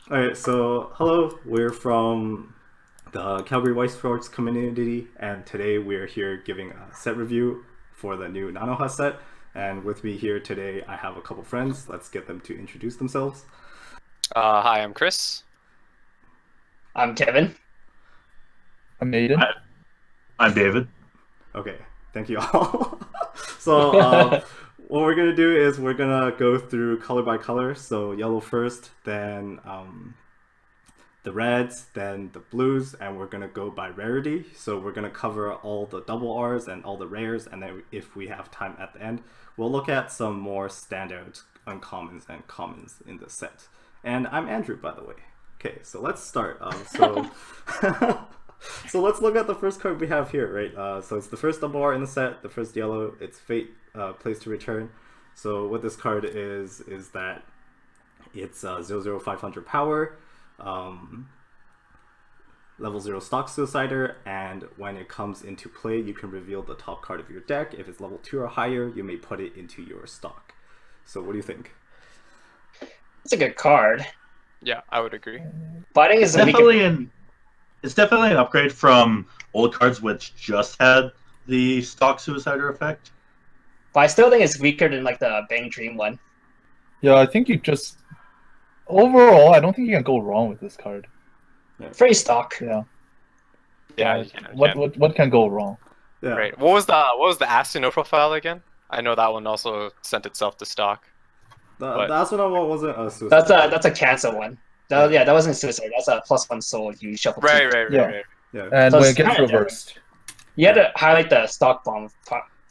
All right, so hello, we're from the Calgary Weiss Schwarz community, and today we're here giving a set review for the new Nanoha set. And with me here today, I have a couple friends. Let's get them to introduce themselves. Hi, I'm Chris. I'm Kevin. I'm Aiden. I'm David. Okay, thank you all. so, what we're gonna do is we're gonna go through color by color. So, yellow first, then the reds, then the blues, and we're gonna go by rarity. So we're gonna cover all the double R's and all the rares, and then if we have time at the end, we'll look at some more standout uncommons and commons in the set. And I'm Andrew, by the way. Okay, so let's start. So let's look at the first card we have here, right? So it's the first double R in the set, the first yellow. It's Fate, Place to Return. So what this card is that it's 00500 power. Level 0 stock suicider, and when it comes into play, you can reveal the top card of your deck. If it's level 2 or higher, you may put it into your stock. So what do you think? It's a good card. Yeah, I would agree. But I think It's definitely an upgrade from old cards which just had the stock suicider effect. But I still think it's weaker than like the Bang Dream one. Yeah, I think you just overall, I don't think you can go wrong with this card. Free stock. Yeah. Yeah, What can go wrong? Yeah. Right. What was the Asino profile again? I know that one also sent itself to stock. The astronaut one wasn't a suicide. That's a cancel one. That wasn't suicide. That's a +1 soul you shuffle. Right. Yeah. And So when it it's gets kinda reversed. You had to highlight the stock bomb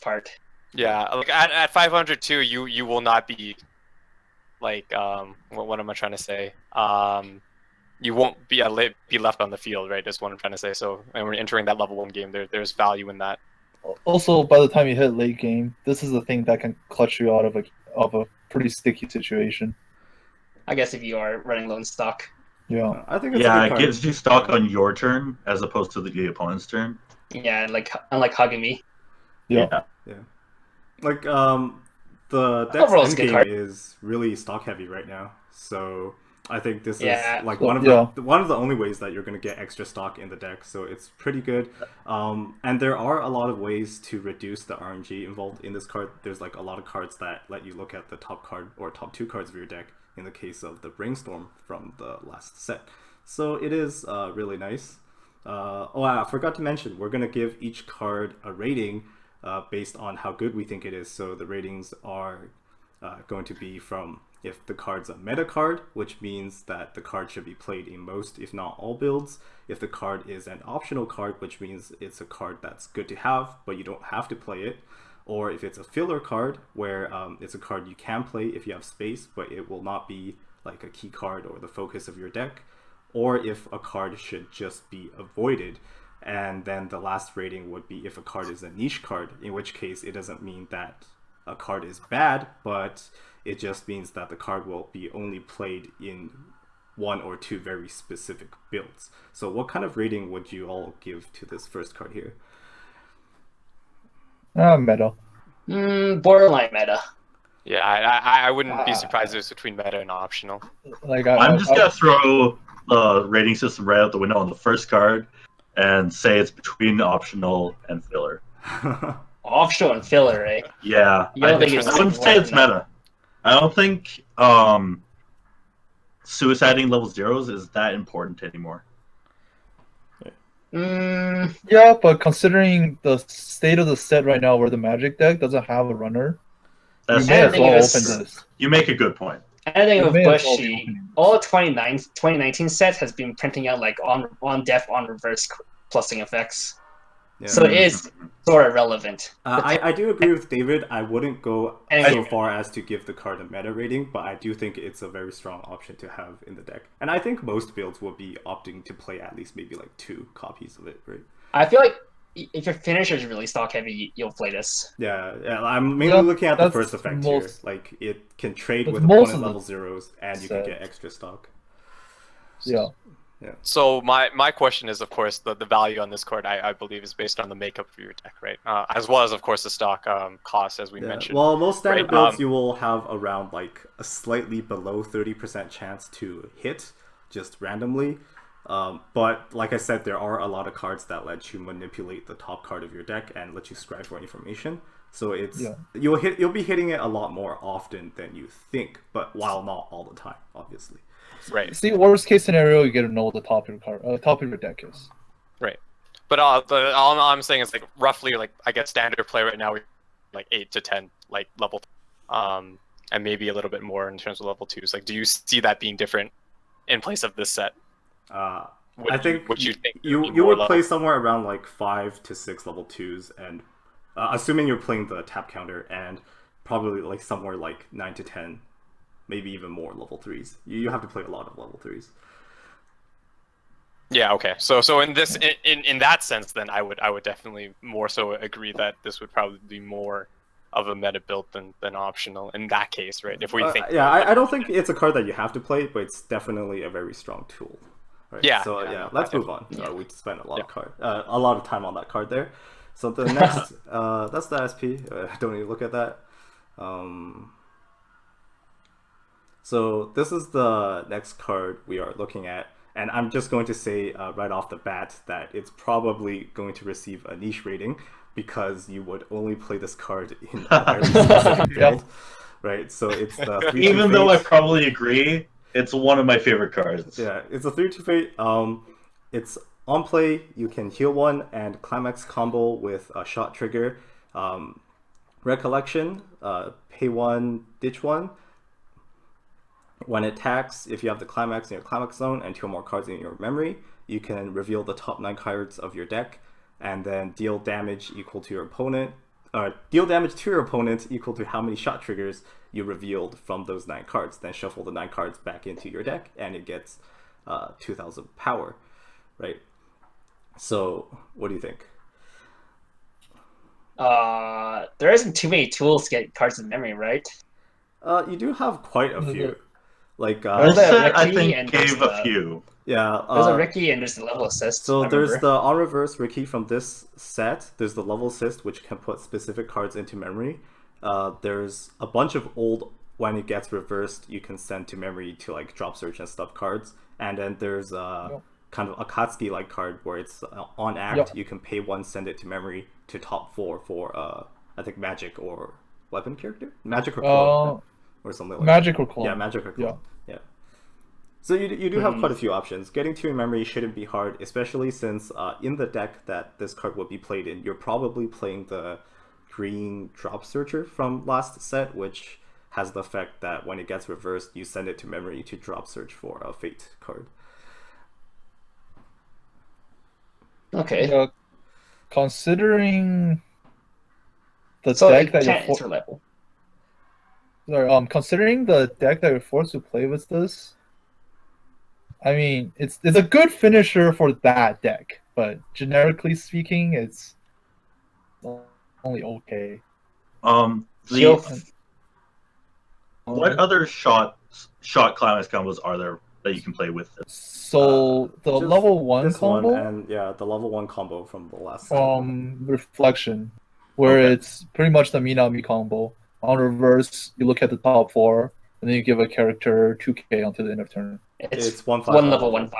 part. Yeah, like at 502, you will not be like what am I trying to say? You won't be left on the field, right? That's what I'm trying to say. So, and we're entering that level 1 game. There's value in that. Also, by the time you hit late game, this is the thing that can clutch you out of a pretty sticky situation. I guess if you are running lone stock. Yeah. I think it's a Yeah, good it card. gives you stock on your turn as opposed to the opponent's turn. Yeah, like unlike hugging me. Yeah. Like the deck's Overall, it's a good endgame card. is really stock heavy right now. So I think this Yeah. is like So, one of the only ways that you're gonna get extra stock in the deck. So it's pretty good. And there are a lot of ways to reduce the RNG involved in this card. There's like a lot of cards that let you look at the top card or top 2 cards of your deck in the case of the Brainstorm from the last set. So it is really nice. I forgot to mention, we're gonna give each card a rating based on how good we think it is. So the ratings are going to be from if the card's a meta card, which means that the card should be played in most, if not all builds. If the card is an optional card, which means it's a card that's good to have, but you don't have to play it. Or if it's a filler card, where it's a card you can play if you have space, but it will not be like a key card or the focus of your deck. Or if a card should just be avoided. And then the last rating would be if a card is a niche card, in which case it doesn't mean that a card is bad, but it just means that the card will be only played in 1 or 2 very specific builds. So what kind of rating would you all give to this first card here? Meta. Borderline meta. Yeah, I wouldn't be surprised if it's between meta and optional. Like I'm just gonna throw the rating system right out the window on the first card and say it's between optional and filler. Offshore and filler, right? Yeah, You don't think I it's wouldn't say it's meta. I don't think suiciding level zeros is that important anymore. Yeah, but considering the state of the set right now, where the Magic deck doesn't have a runner, you That's may as true. well open this. You make a good point. I think You with may as well be Bushy, opening all 2019 sets has been printing out like on death, on reverse plusing effects. Yeah. So it is sort of relevant. I do agree with David. I wouldn't go And- so far as to give the card a meta rating, but I do think it's a very strong option to have in the deck. And I think most builds will be opting to play at least maybe like 2 copies of it, right? I feel like if your finisher is really stock heavy, you'll play this. Yeah, I'm mainly looking at the that's first effect most- here. Like, it can trade that's with most opponent of the level zeros, and you can set. get extra stock. Yeah. So my question is, of course, the value on this card, I believe, is based on the makeup of your deck, right? As well as, of course, the stock cost, as we mentioned. Well, most standard right, builds you will have around like a slightly below 30% chance to hit. just randomly. But like I said, there are a lot of cards that let you manipulate the top card of your deck and let you scry for information. So it's you'll be hitting it a lot more often than you think, but while not all the time, obviously. Right. See, worst case scenario, you get to know what the top of your top of your deck is. Right. But all I'm saying is like roughly like I guess standard play right now, like 8 to 10 like level, and maybe a little bit more in terms of level 2s. Like, do you see that being different in place of this set? I think you would level? play somewhere around like 5 to 6 level 2s, and assuming you're playing the tap counter, and probably like somewhere like 9 to 10, maybe even more level 3s. You have to play a lot of level 3s. Yeah. Okay. So in this in that sense, then I would definitely more so agree that this would probably be more of a meta build than optional in that case, right? If we think. Yeah, I don't think it's a card that you have to play, but it's definitely a very strong tool. Right? Yeah. So yeah, let's move on. We spent a lot of time on that card there. So the next, that's the SP. Don't need to look at that. So this is the next card we are looking at, and I'm just going to say right off the bat that it's probably going to receive a niche rating because you would only play this card in a very specific build, right? So it's the 3/2 Even though I fate. probably agree, it's one of my favorite cards. Yeah, it's a 3/2 fate. It's on play. You can heal one and climax combo with a shot trigger. Recollection, pay one, ditch one. When it attacks, if you have the climax in your climax zone and 2 more cards in your memory, you can reveal the top 9 cards of your deck and then deal damage equal to your opponent. Deal damage to your opponent equal to how many shot triggers you revealed from those 9 cards. Then shuffle the 9 cards back into your deck and it gets 2,000 power, right? So, what do you think? There isn't too many tools to get cards in memory, right? You do have quite a few. Like This the set, I Ricky think, and gave there's a few. yeah, There's a Ricky and there's the level assist. so I there's remember. the on reverse Ricky from this set. There's the level assist, which can put specific cards into memory. There's a bunch of old, when it gets reversed, you can send to memory to like drop search and stuff cards. And then there's kind of Akatsuki like card where it's on act. You can pay 1, send it to memory to top 4 for I think magic or weapon character, magic or claw, or something like Magic that. or claw. Yeah, magic or claw. Yeah. So you do have quite a few options. Getting to your memory shouldn't be hard, especially since in the deck that this card would be played in, you're probably playing the green drop searcher from last set, which has the effect that when it gets reversed, you send it to memory to drop search for a fate card. Okay. Considering the So deck it that can't you're enter level. considering the deck that you're forced to play with this, I mean, it's a good finisher for that deck, but generically speaking, it's only okay. Heal What other shot climax combos are there that you can play with this? So the Just level 1 this combo one and the level 1 combo from the last set. from Reflection, where Okay. it's pretty much the Minami combo. On reverse, you look at the top 4, and then you give a character 2k until the end of turn. It's 1/5 one level, 1/5.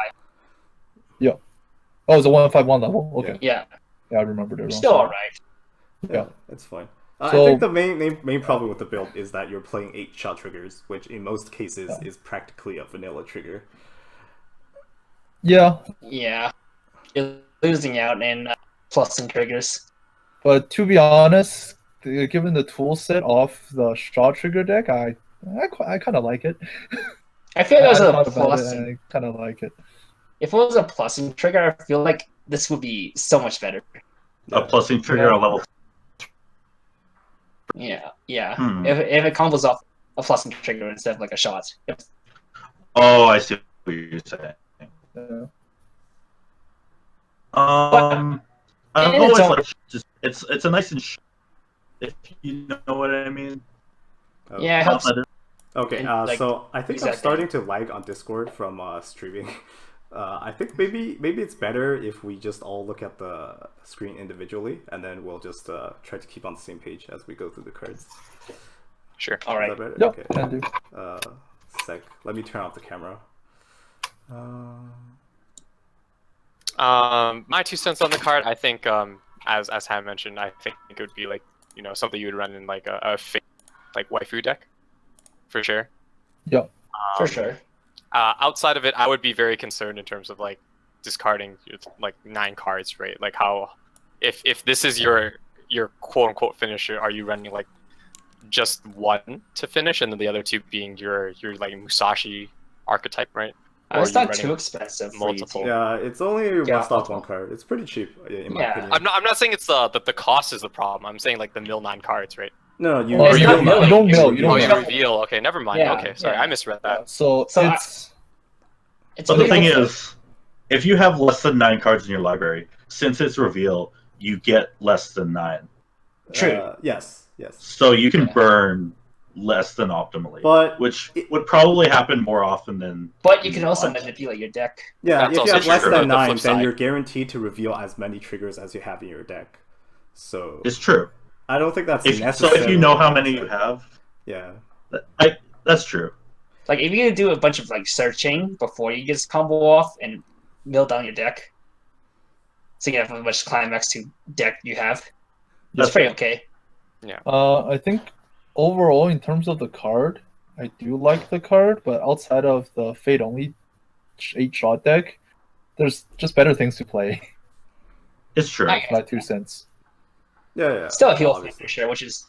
Oh, it's a 1/5/1 level. Okay, Yeah, yeah I remembered it wrong. still alright. Yeah, it's fine. I So- think the main problem with the build is that you're playing 8 shot triggers, which in most cases is practically a vanilla trigger. Yeah, Yeah, you're losing out in plus and triggers. but to be honest, given the tool set off the shot trigger deck, I kind of like it. I feel it was I a thought about plus. it, and I kind of like it. If it was a plussing trigger, I feel like this would be so much better. A plussing trigger on level. Yeah. If it combos off a plussing trigger instead of like a shot. Oh, I see what you're saying. Yeah. I've in always its own- liked just it's a nice and if you know what I mean. Yeah, it helps. Okay, And, like, so I think I'm exactly. starting to lag on Discord from streaming. I think maybe it's better if we just all look at the screen individually, and then we'll just try to keep on the same page as we go through the cards. Sure. All Is right. that better? Yep, Okay. can do. Sec. Let me turn off the camera. My 2 cents on the card. I think, as Ham mentioned, I think it would be like something you would run in like a fake, like waifu deck, for sure. Yeah. For sure. Outside of it, I would be very concerned in terms of like discarding like 9 cards, right? Like how, if this is your quote unquote finisher, are you running like just 1 to finish, and then the other 2 being your like Musashi archetype, right? Or It's are you not running too expensive for you multiple? to- Yeah, it's only one stock, multiple. one card. It's pretty cheap in my Yeah. opinion. I'm not saying it's the cost is the problem. I'm saying like the mill 9 cards, right? No, you, Well, it's you not mill milling. You don't It's mill. reveal. You don't Oh, you mill. reveal. Okay, never mind. Yeah, Okay, sorry, yeah. I misread Yeah, that. so So it's It's But the only thing for- is, if you have less than 9 cards in your library, since it's reveal, you get less than 9. True. Yes. So you can Yeah. burn less than optimally, But which would probably happen more often than. But you can also want. manipulate your deck. yeah, That's if you also have less true. than The 9, flip then side. you're guaranteed to reveal as many triggers as you have in your deck. So It's true. I don't think that's So necessary. if you know how many you have, Yeah. that's true. Like if you do a bunch of like searching before you get this combo off and mill down your deck, so you have how much climax to deck you have. That's That's pretty okay. I think overall in terms of the card, I do like the card, but outside of the Fate only 8-shot deck, there's just better things to play. It's true. I- My 2 cents. Yeah. Still a heal obviously. finisher, which is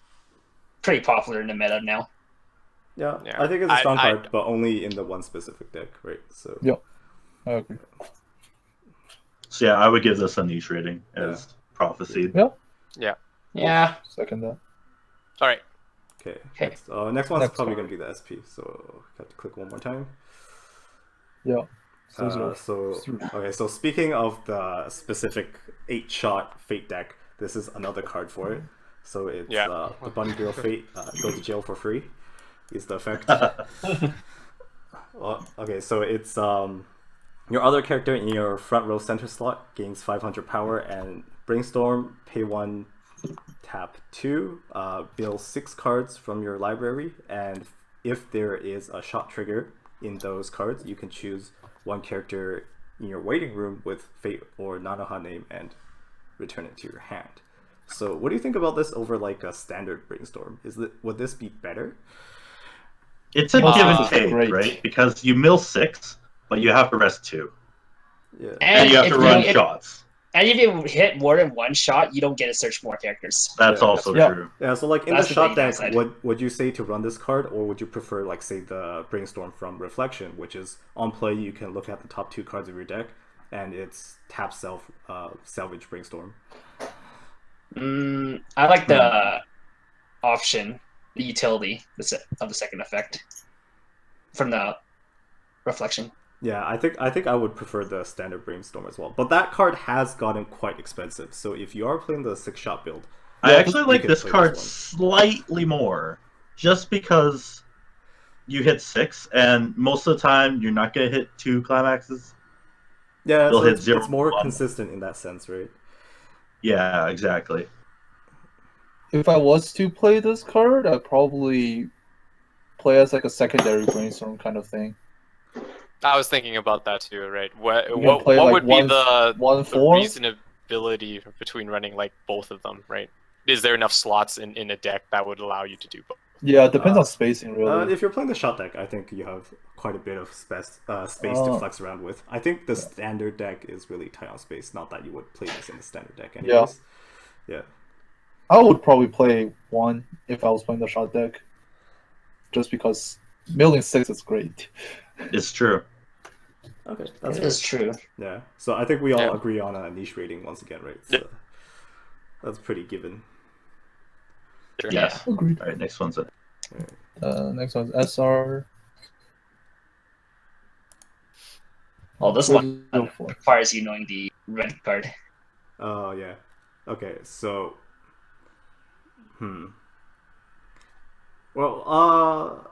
pretty popular in the meta now. Yeah, Yeah. I think it's a strong I- card, but only in the one specific deck, right? So Yeah. I agree. So yeah, I would give this a niche rating as prophesied. Yeah. Second that. All right. okay. Okay. Next one's Next probably one. gonna be the SP. So have to click one more time. Yeah. So speaking of the specific 8-shot Fate deck, this is another card for it. So it's Yeah. the Bunny Girl Fate, go to jail for free, is the effect. Well, okay, so it's your other character in your front row center slot gains 500 power, and Brainstorm, pay 1, tap 2, build 6 cards from your library, and if there is a shot trigger in those cards, you can choose one character in your waiting room with Fate or Nanoha name and return it to your hand. So what do you think about this over like a standard Brainstorm? Would this be better? It's a Well, give and this is take, great. right? Because you mill 6, but you have to rest 2, Yeah. and you have if to run you- shots. And if you hit more than one shot, you don't get to search more characters. That's Yeah. also Yeah. true. Yeah, so like in That's the the shot big deck, downside. would you say to run this card, or would you prefer like say the Brainstorm from Reflection, which is on play you can look at the top 2 cards of your deck, and it's tap salvage Brainstorm. I like the option, the utility of the second effect from the reflection. Yeah, I think I would prefer the standard Brainstorm as well. But that card has gotten quite expensive, so if you are playing the 6-shot build, I actually you like can this play card this slightly more, just because you hit 6, and most of the time you're not gonna hit 2 climaxes. yeah, They'll so hit it's 0 more 1. consistent in that sense, right? Yeah, exactly. If I was to play this card, I'd probably play as like a secondary Brainstorm kind of thing. I was thinking about that too, right? What You can play, like, would be the 1/4? reasonability between running like both of them, right? Is there enough slots in a deck that would allow you to do both? Yeah, it depends on spacing, really. If you're playing the shot deck, I think you have quite a bit of space to Oh. flex around with. I think the standard deck is really tight on space. Not that you would play this in the standard deck, anyways. Yeah. I would probably play 1 if I was playing the shot deck, just because milling 6 is great. It's true. Okay, that's That fair. is true. Yeah. So I think we all Yeah. agree on a niche rating once again, right? So that's pretty given. Sure. Yes. Agreed. All right, next one's it. Next one's SR. Oh, this one 404. requires you knowing the red card. Oh yeah. Okay, so well,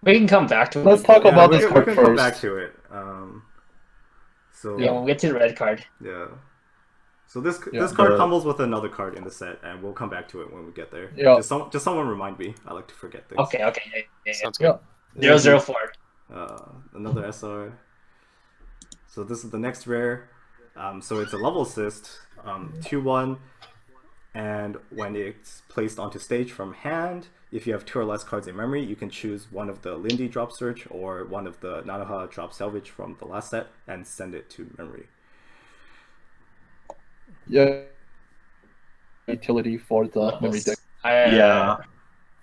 We can come back to it. Let's talk yeah, about we this can card come first. back to it. So Yeah, we'll get to the red card. yeah. So this Yeah. this card combos with another card in the set, and we'll come back to it when we get there. Yeah. Just someone remind me. I like to forget things. Okay. Yeah. Sounds good. Yeah. 004. Another SR. So this is the next rare. So it's a level assist, 2/1, and when it's placed onto stage from hand, if you have 2 or less cards in memory, you can choose one of the Lindy drop search or one of the Nanoha drop salvage from the last set and send it to memory. Yeah. Utility for the memory deck. Yeah.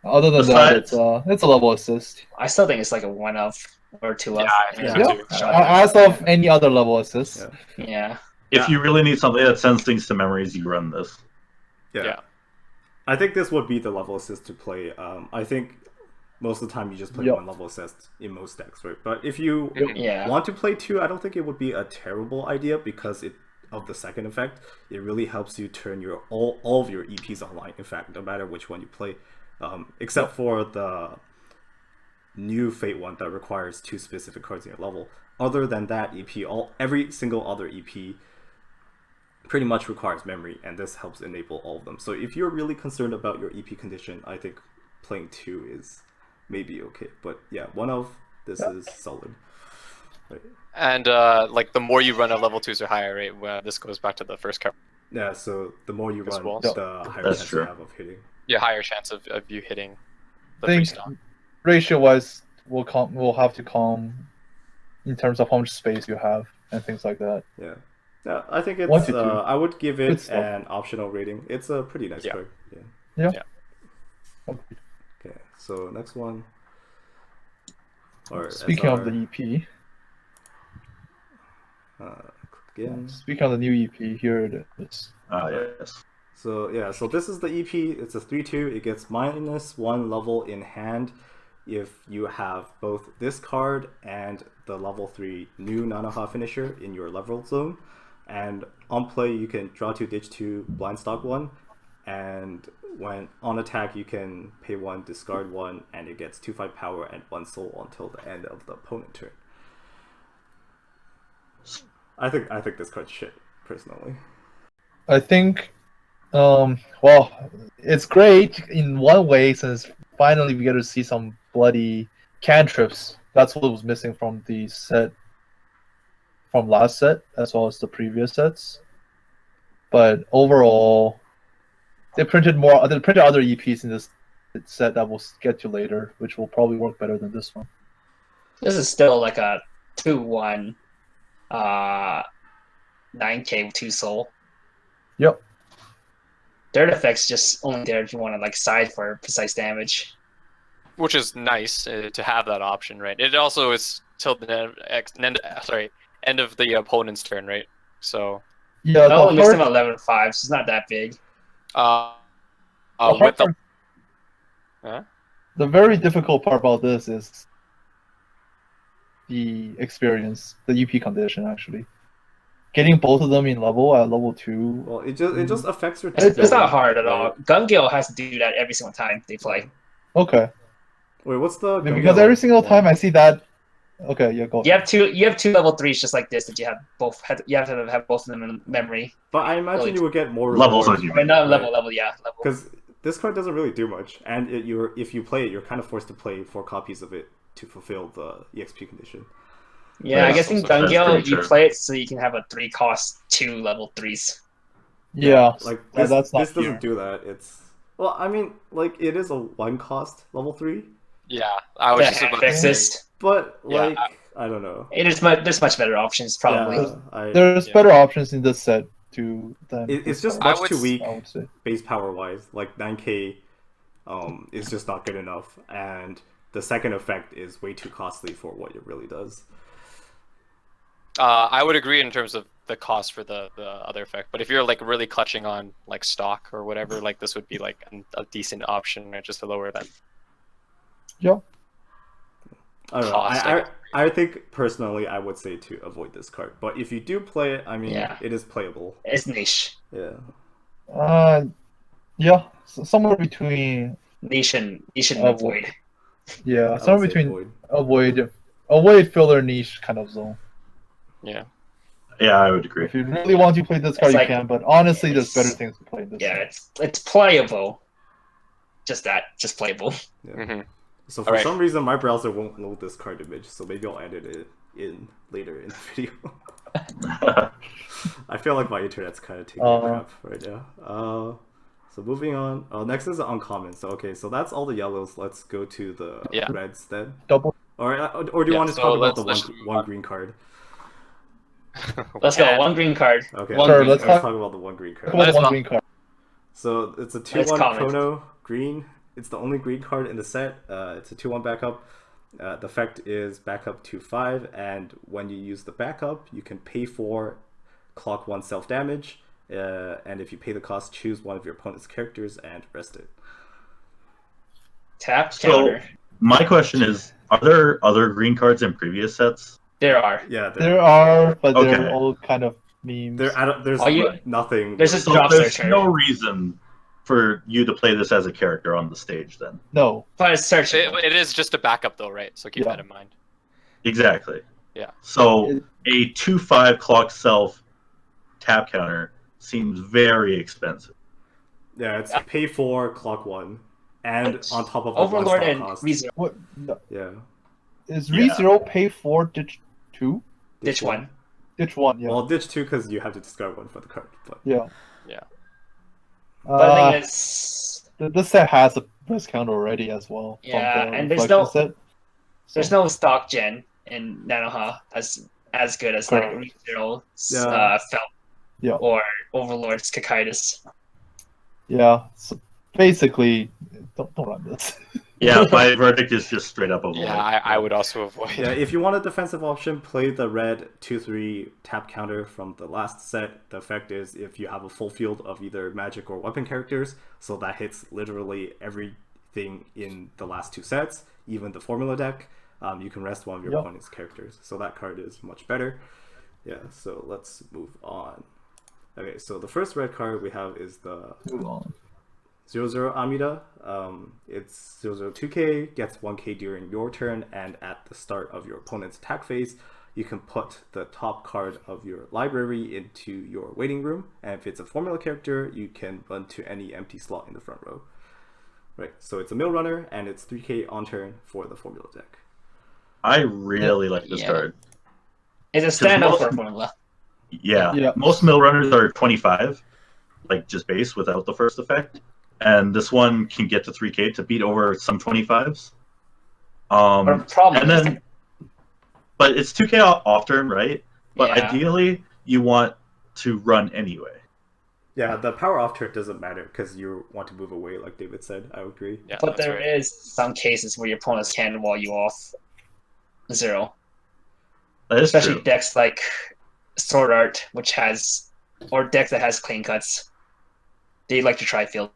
Other than Besides- that, it's a level assist. I still think it's like a 1 of or 2 of. Yeah, I think Yeah. so too. As of any other level assist. Yeah. Yeah. If you really need something that sends things to memories, you run this. Yeah. I think this would be the level assist to play. I think most of the time you just play Yep. 1 level assist in most decks, right? But if you Yeah. want to play 2, I don't think it would be a terrible idea because of the second effect. It really helps you turn your all of your EPs online. In fact, no matter which one you play, except for the new Fate one that requires 2 specific cards in your level. Other than that EP, every single other EP pretty much requires memory, and this helps enable all of them. So if you're really concerned about your EP condition, I think playing 2 is maybe okay. But yeah, 1 of this is solid. Right. And like the more you run at level 2s or higher, right? Well, this goes back to the first card. Yeah, so the more you As run, well. the higher That's chance true. you have of hitting. Yeah, higher chance of you hitting the I free think stock. ratio-wise, we'll have to come in terms of how much space you have and things like that. Yeah. Yeah, I think 1 it's. to 2. I would give Good it stuff. an optional rating. It's a pretty nice Yeah. card. Yeah. Yeah. Okay. So next one. Or Speaking of SR, the EP, click again. speaking of the new EP, here it is. Yes. So yeah, so this is the EP. It's a 3/2. It gets -1 level in hand if you have both this card and the level 3 new Nanoha finisher in your level zone. And on play, you can draw 2, ditch 2, blind stock 1, and when on attack, you can pay 1, discard 1, and it gets 2/5 power and 1 soul until the end of the opponent turn. I think this card's shit, personally. I think, well, it's great in one way since finally we get to see some bloody cantrips. That's what was missing from the set, from last set, as well as the previous sets. But overall, they printed other EPs in this set that we'll get to later, which will probably work better than this one. This is still like a 2/1, 9k 2 soul. Yep. Third effect's just only there if you want to like side for precise damage. Which is nice to have that option, right? It also is till the end of the opponent's turn, right? So Yeah, Oh, it makes them hard- 11/5, so it's not that big. uh, the with the hard- Huh? the very difficult part about this is the experience, the EP condition actually. Getting both of them in level at level 2. Well, it just affects your. It's deck not building, hard at all. right? Gun-Gale has to do that every single time they play. Okay. Wait, what's the? Because every single time I see that. Okay, yeah, go. You have two level 3s just like this that you have both. You have to have both of them in memory. But I imagine Really- you would get more Levels rewards. on you. I mean, not Right. level, yeah, level. Because this card doesn't really do much, and if you play it, you're kind of forced to play 4 copies of it to fulfill the EXP condition. Yeah, I That's guess in also- that's Gun-Gale pretty you true. play it so you can have a 3-cost 2 level 3s. Yeah, Like yeah, this, that's not this doesn't here. do that. It's I mean, like it is a 1 cost level 3, yeah, I was The just about to say. Exist. but Yeah, like I don't know. There's much better options probably. Yeah, There's Yeah. better options in this set too. Than it's this just card, much too weak I would say. base power wise. Like 9k, is just not good enough, and the second effect is way too costly for what it really does. I would agree in terms of the cost for the other effect, but if you're like really clutching on like stock or whatever, like this would be like a decent option, right, just to lower that. Yeah. I don't know. Cost, I guess. I think personally I would say to avoid this card, but if you do play it, I mean, Yeah. it is playable. It's niche. Yeah. Yeah, somewhere between. Niche and Oh, avoid. Yeah, I would somewhere say between avoid. avoid filler niche kind of zone. Yeah. Yeah, I would agree. If you really want to play this card, It's like- you can. But honestly, there's it's- better things to play in this. Yeah, set. it's playable. Just playable. Yeah. hmm So for Alright. some reason my browser won't load this card image, so maybe I'll edit it. in later in the video. I feel like my internet's kind of taking a crap right now. So moving on. Next is uncommon. So okay, so that's all the yellows. Let's go to the reds then. Double. Or do you want to talk about the one green card? Let's go. One green card. Okay, One let's talk about the one green card. Talk about one green card. So it's a 2/1 chrono green. It's the only green card in the set. It's a 2/1 backup. The effect is backup 2/5, and when you use the backup, you can pay for clock 1 self damage. And if you pay the cost, choose one of your opponent's characters and rest it. Tap counter. My question is, are there other green cards in previous sets? There are. Yeah, There are, but they're all kind of memes. There's nothing. There's a So drop there's searcher. no reason for you to play this as a character on the stage then. No. But it's searchable. It is just a backup though, right? So keep that in mind. Exactly. Yeah. So a 2/5 clock self tap counter seems very expensive. Yeah, it's pay for clock 1, and on top of Overlord a and cost. ReZero. What? No. Yeah. Is ReZero pay for ditch 2? Ditch 1. Ditch 1, yeah. Well, ditch 2 because you have to discard 1 for the card. But Yeah. Yeah. But the thing is, this set has a press counter already as well. Yeah, from the and there's reflection set. there's no stock gen in Nanoha as good as like ReZero's Felt or Overlord's Kakaitis. Yeah. So basically, don't run this. Yeah, my verdict is just straight up avoid. Yeah, I would also avoid. yeah, if you want a defensive option, play the red 2/3 tap counter from the last set. The effect is if you have a full field of either magic or weapon characters, so that hits literally everything in the last 2 sets, even the formula deck. You can rest one of your opponent's characters. So that card is much better. Yeah, so let's move on. Okay, so the first red card we have is the 0/0 Amida. It's 0/0 2k, gets 1k during your turn, and at the start of your opponent's attack phase, you can put the top card of your library into your waiting room, and if it's a formula character, you can run to any empty slot in the front row. Right, so it's a mill runner, and it's 3k on turn for the formula deck. I really like this card. It's a stand-up for formula. Yeah. Most mill runners are 25, like just base without the first effect. And this one can get to 3k to beat over some 25s. But it's 2k off turn, right? But ideally, you want to run anyway. Yeah, the power off turn doesn't matter because you want to move away, like David said. I agree. Yeah, but there is some cases where your opponents can wall you off 0. That is especially true. Decks like Sword Art, or decks that has clean cuts. They like to try field.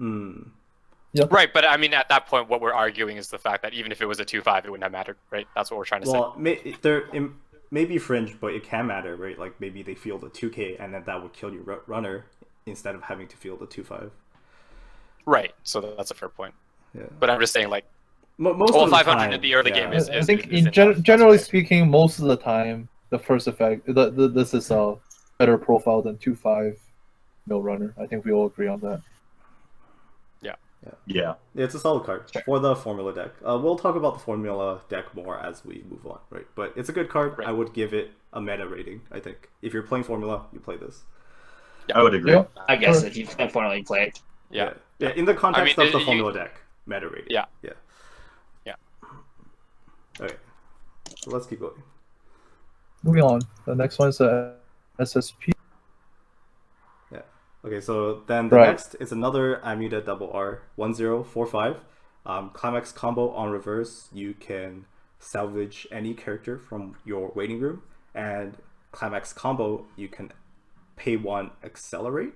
Yep. Right, but I mean, at that point, what we're arguing is the fact that even if it was a 2/5, it wouldn't have mattered, right? That's what we're trying to say. Well, it may be fringe, but it can matter, right? Like maybe they field a 2k, and then that would kill your runner instead of having to field a 2/5. Right, so that's a fair point. Yeah. But I'm just saying, like, most of the 500 time, in the early game is. I think, is generally speaking, most of the time, the first effect, this is a better profile than 2/5 mill runner. I think we all agree on that. Yeah. It's a solid card for the formula deck. We'll talk about the formula deck more as we move on, right? But it's a good card. Right. I would give it a meta rating, I think. If you're playing formula, you play this. I would agree. Yeah. I guess if you formally play it. Yeah. Yeah, in the context I mean, of the formula deck, meta rating. Yeah. Okay, so let's keep going. Moving on. The next one is a SSP. Okay, so then the next is another Amida double R 1045. Climax combo on reverse. You can salvage any character from your waiting room, and Climax combo you can pay 1 accelerate.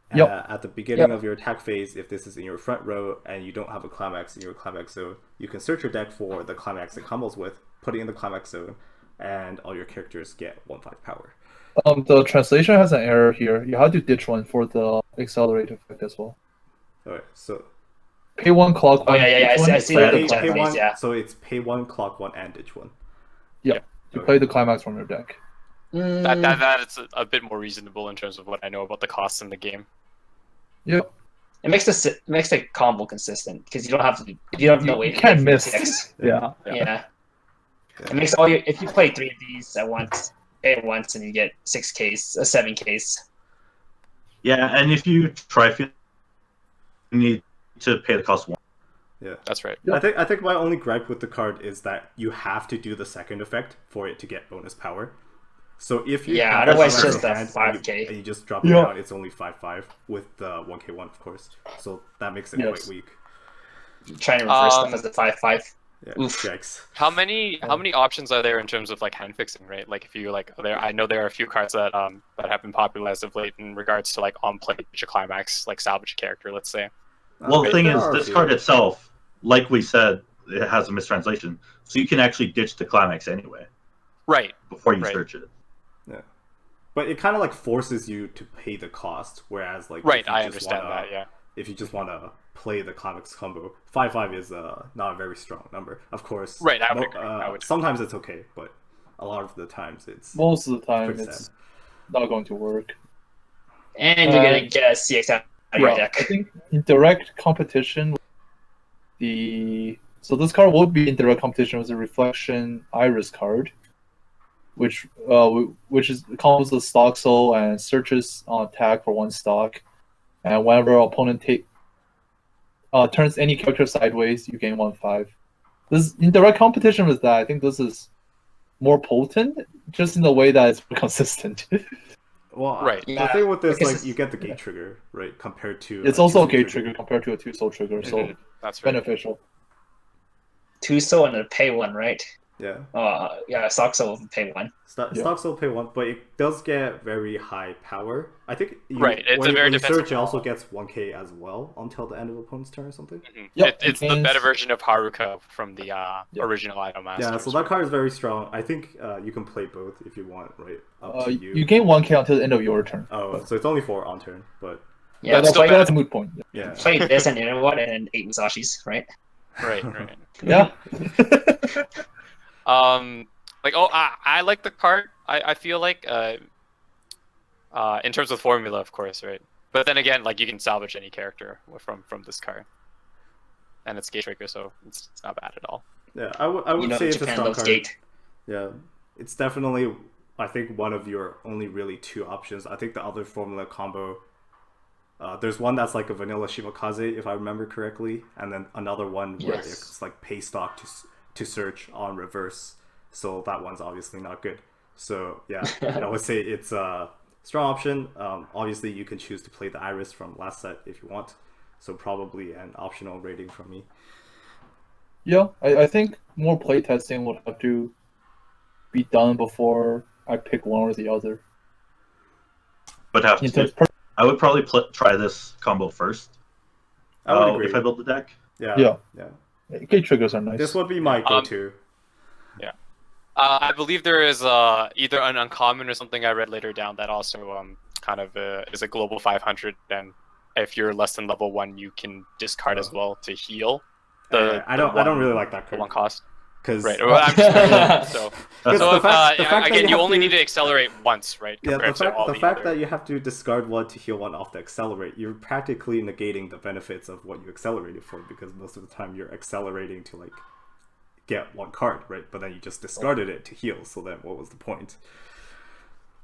At the beginning of your attack phase, if this is in your front row and you don't have a climax in your climax zone, you can search your deck for the climax it combos with, put it in the climax zone, and all your characters get 1/5 power. The translation has an error here. You have to ditch 1 for the accelerate effect as well. Alright, so pay 1 clock 1. I see that. pay 1, yeah. so it's pay 1, clock 1, and ditch 1. To play the climax from your deck. That is a bit more reasonable in terms of what I know about the costs in the game. Yep. It makes the combo consistent because you don't have to wait. You can't miss. Yeah. It makes all your if you play 3 of these at once, pay at once, and you get 6Ks, 7Ks. Yeah, and if you try, you need to pay the cost one. Yeah, That's right. I think my only gripe with the card is that you have to do the second effect for it to get bonus power. So if you have otherwise the just a hand 5K. and you just drop it down, it's only 5/5 with the 1K1, of course. So that makes it quite weak. Trying to reverse stuff as a 5/5. Yeah, Oof. yikes. How many options are there in terms of like hand fixing, right? Like if you like I know there are a few cards that that have been popular as of late in regards to like on play a climax, like salvage a character, let's say. Well, the thing there is, are a this few. card itself, like we said, it has a mistranslation, so you can actually ditch the climax anyway Right. before you Right. search it. Yeah, but it kind of like forces you to pay the cost, whereas like Right, if you I just understand wanna- that, yeah. If you just want to play the climax combo, 5/5 is not a very strong number. Of course, Right, I would agree. I would agree. sometimes it's okay, but a lot of the times it's Most of the time, pretty it's sad. not going to work. And you're gonna get a CX out of your I deck. think in direct competition, so this card would be in direct competition with the Reflection Iris card, which is combos the stock soul and searches on attack for 1 stock, and whenever opponent turns any character sideways, you gain 1/5. This in direct competition with that, I think this is more potent, just in the way that it's more consistent. Well, Right. the Yeah, thing with this, I guess like, it's- you get the gate trigger, right, compared to It's a also a two-soul gate trigger compared to a 2 soul trigger, so Mhm. That's right. beneficial. 2 soul and a pay 1, right? Yeah, Yeah, stock soul and pay 1. stock still pay 1, but it does get very high power. I think Right, it's when, a very when you defensive search, it also gets 1K as well until the end of opponent's turn or something. Mhm. Yep, It's the and- better version of Haruka from the original Idol Masters. Yeah, so that card is very strong. I think you can play both if you want, right? Up to you. You gain 1K until the end of your turn. Oh, so it's only 4 on turn, but Yeah, That's still play, bad. That's a moot point. yeah. play this and the other one, and then 8 Musashis, right? Right, right. Yeah. Like I like the card. I feel like in terms of formula, of course, right. But then again, like you can salvage any character from this card, and it's gate trigger, so it's not bad at all. Yeah, I would You know, say it's a Japan strong loves card. gate. Yeah, it's definitely, I think, one of your only really 2 options. I think the other formula combo, there's one that's like a vanilla Shimakaze, if I remember correctly, and then another one where Yes. it's like pay stock to search on reverse. So that one's obviously not good. So yeah, I would say it's a strong option. Obviously, you can choose to play the Iris from last set if you want. So probably an optional rating from me. Yeah, I think more playtesting would have to be done before I pick one or the other. But have In to. terms I would probably try this combo first. I would agree. If I build the deck. Yeah. gate triggers are nice. This would be my go-to. I believe there is either an uncommon or something I read later down that also kind of is a global 500. And if you're less than level 1, you can discard as well to heal. I don't really like that The card. 1 cost. Because Right. Well, I'm just, so Because so the if, fact that again, you have only to- need to accelerate once, right? Yeah, compared to all the fact other- that you have to discard 1 to heal 1 off the accelerate, you're practically negating the benefits of what you accelerated for, because most of the time you're accelerating to like get 1 card, right? But then you just discarded it to heal, so then what was the point?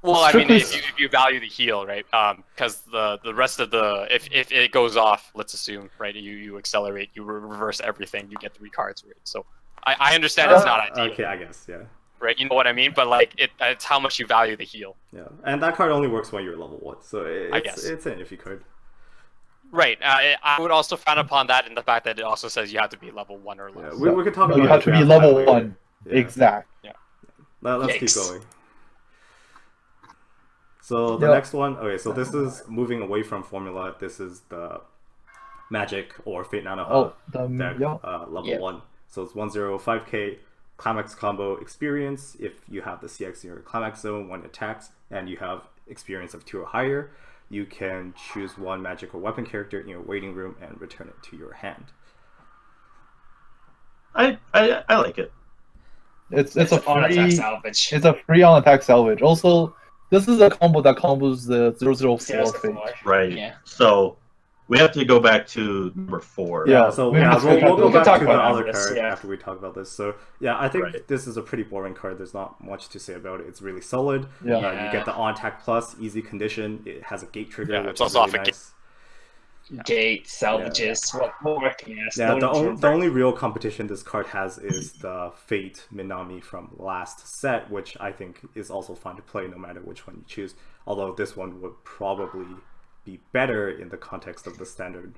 Well, I mean, Strictly- if you value the heal, right? Because the rest of the if it goes off, let's assume, right? You accelerate, you reverse everything, you get 3 cards, right? So I understand it's not ideal, Okay, I guess, yeah. right? You know what I mean? But like it's how much you value the heal, Yeah, and that card only works when you're level 1, so I guess. it's an iffy card. right? I would also frown upon that in the fact that it also says you have to be level 1 or Yeah, less. we can talk No, about you have to be draft level time later. 1. Yeah. Exact. Let's keep Yikes. going. So the Yeah. next one, okay, so this is moving away from formula. This is the Magic or Fate Nanoha deck, level Yeah. 1. So it's 105k climax combo experience. If you have the CX in your climax zone when it attacks and you have experience of 2 or higher, you can choose 1 magic or weapon character in your waiting room and return it to your hand. I like it. It's a on attack free salvage. it's a free on attack salvage. Also, this is a combo that combos the 004 Zero fate. four. Right. Yeah. So We have to go back to number 4. Yeah. So we yeah, have to we'll talk go about back to talk the about other this, card yeah. after we talk about this. So yeah, I think Right. this is a pretty boring card. There's not much to say about it. It's really solid. Yeah. You get the on attack plus, easy condition. It has a gate trigger, Yeah, which it's is also really off a gate. nice. Gate, salvages, what more can you ask? Yeah, No the, need to the only reverse. real competition this card has is the Fate Minami from last set, which I think is also fun to play no matter which one you choose. Although this one would probably be better in the context of the standard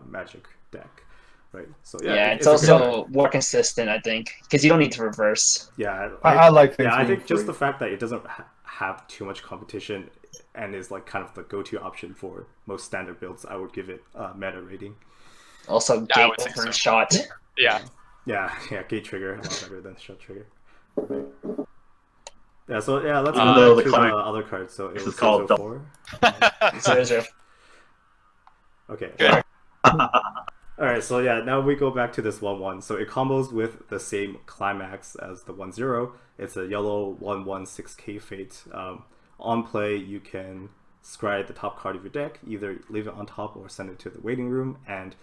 Magic deck, right? So Yeah, it's a good card. also more consistent, I think, because you don't need to reverse. Yeah, I like things Yeah, I being think just free. the fact that it doesn't have too much competition and is like kind of the go-to option for most standard builds, I would give it a meta rating. Also, I gate would say over so. shot. Yeah. Yeah, gate trigger a lot better than shot trigger. Right. Yeah, so yeah, let's Even go though back the to the climax other card. So it is was called 004. 0-0. Okay. Good. Alright, so yeah, now we go back to this 1-1. So it combos with the same climax as the 1-0. It's a yellow 1/1/6k Fate. On play, you can scry the top card of your deck, either leave it on top or send it to the waiting room. And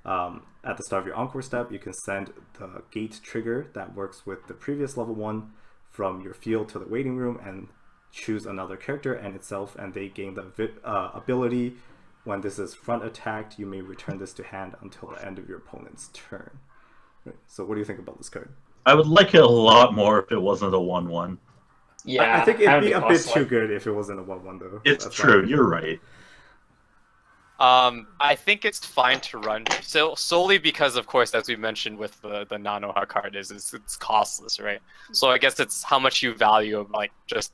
at the start of your Encore step, you can send the gate trigger that works with the previous level 1 from your field to the waiting room and choose another character and itself, and they gain the ability. When this is front attacked, you may return this to hand until the end of your opponent's turn. Right. So what do you think about this card? I would like it a lot more if it wasn't a 1/1. Yeah, I think it'd be a bit costly. too good if it wasn't a 1-1 though. It's That's true. why- You're right. I think it's fine to run solely because, of course, as we mentioned with the Nanoha card, is it's costless, right? So I guess it's how much you value of like just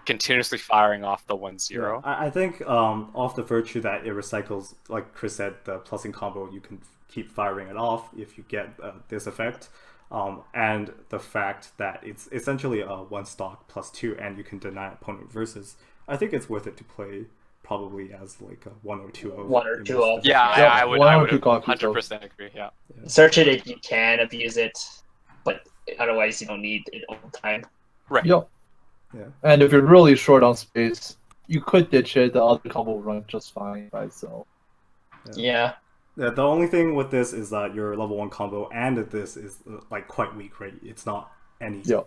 continuously firing off the 1-0. Yeah, I think off the virtue that it recycles, like Chris said, the plusing combo, you can keep firing it off if you get this effect. And the fact that it's essentially a 1 stock +2 and you can deny opponent versus, I think it's worth it to play probably as like a 1 or 2 of. 1 or 2 of. Yeah, Yep, I would one or two 100% agree. Yeah. Search it if you can abuse it, but otherwise you don't need it all the time. Right. Yep. Yeah. And if you're really short on space, you could ditch it. The other combo will run just fine by itself. Yeah. Yeah, the only thing with this is that your level 1 combo and this is like quite weak, right? It's not any. Yeah.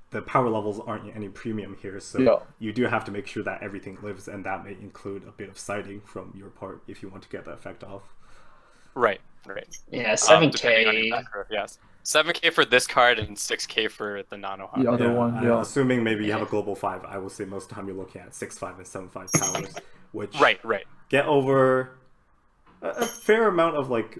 The power levels aren't any premium here, so Yeah. you do have to make sure that everything lives, and that may include a bit of siding from your part if you want to get the effect off. Right. Yeah, Depending on your 7k. back row, yes. 7k for this card and 6k for the Nanoha. The other one, I- yeah. Assuming maybe you have a global 5, I would say most of the time you're looking at 6/5 and 7/5 powers, which Right. get over a fair amount of like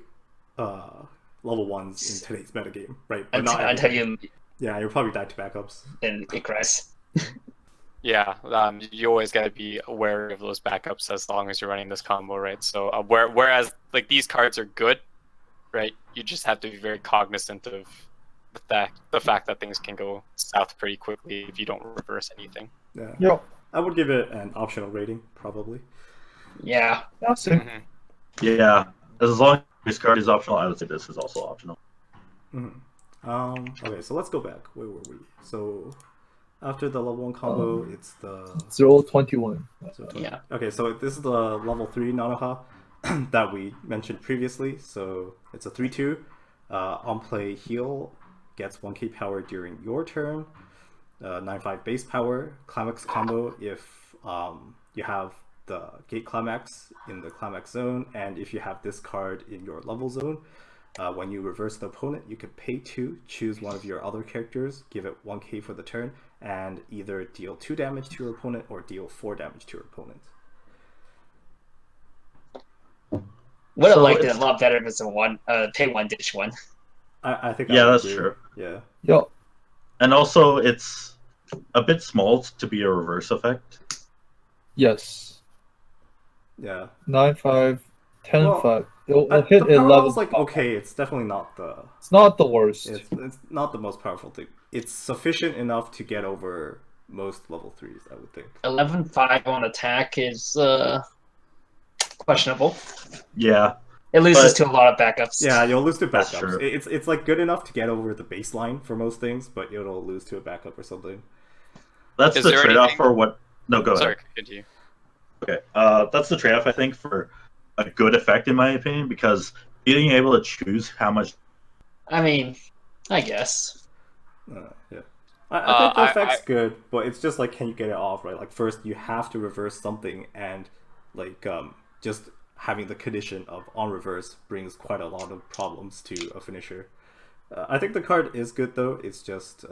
level 1s in today's metagame, right? But not Until everything. you Yeah, you'll probably die to backups. then it crashes. Yeah, you always got to be aware of those backups as long as you're running this combo, right? So whereas like these cards are good, right? You just have to be very cognizant of the fact that things can go south pretty quickly if you don't reverse anything. Yeah. Yep. I would give it an optional rating, probably. Yeah. That's it. Mhm. Yeah. As long as this card is optional, I would say this is also optional. Okay, so let's go back. Where were we? So after the level 1 combo, it's the 0-21. Yeah. Okay, so this is the level 3 Nanoha that we mentioned previously. So it's a 3/2. On play, heal gets 1k power during your turn. 9/5 base power. Climax combo if you have the gate climax in the climax zone, and if you have this card in your level zone. When you reverse the opponent, you can pay 2, choose one of your other characters, give it 1k for the turn, and either deal 2 damage to your opponent or deal 4 damage to your opponent. Would have So liked it it's- a lot better if it's a pay 1 ditch one. I think Yeah, I would that's agree. true. Yeah. Yep. And also, it's a bit small to be a reverse effect. Yes. Yeah. 9-5, 10-5. Well, It'll The hit power 11. level's like okay, it's definitely not the It's not the worst. it's not the most powerful thing. It's sufficient enough to get over most level 3s, I would think. 11-5 on attack is questionable. Yeah. It loses But- to a lot of backups. Yeah, you'll lose to That's backups. true. It's like good enough to get over the baseline for most things, but it'll lose to a backup or something. That's Is the there trade-off anything- for what... No, go Sorry, ahead. continue. Okay. That's the trade-off, I think, for a good effect in my opinion, because being able to choose how much. I mean, I guess. Yeah. I think the I- effect's good, but it's just like, can you get it off, right? Like, first you have to reverse something, and like just having the condition of on reverse brings quite a lot of problems to a finisher. I think the card is good though. It's just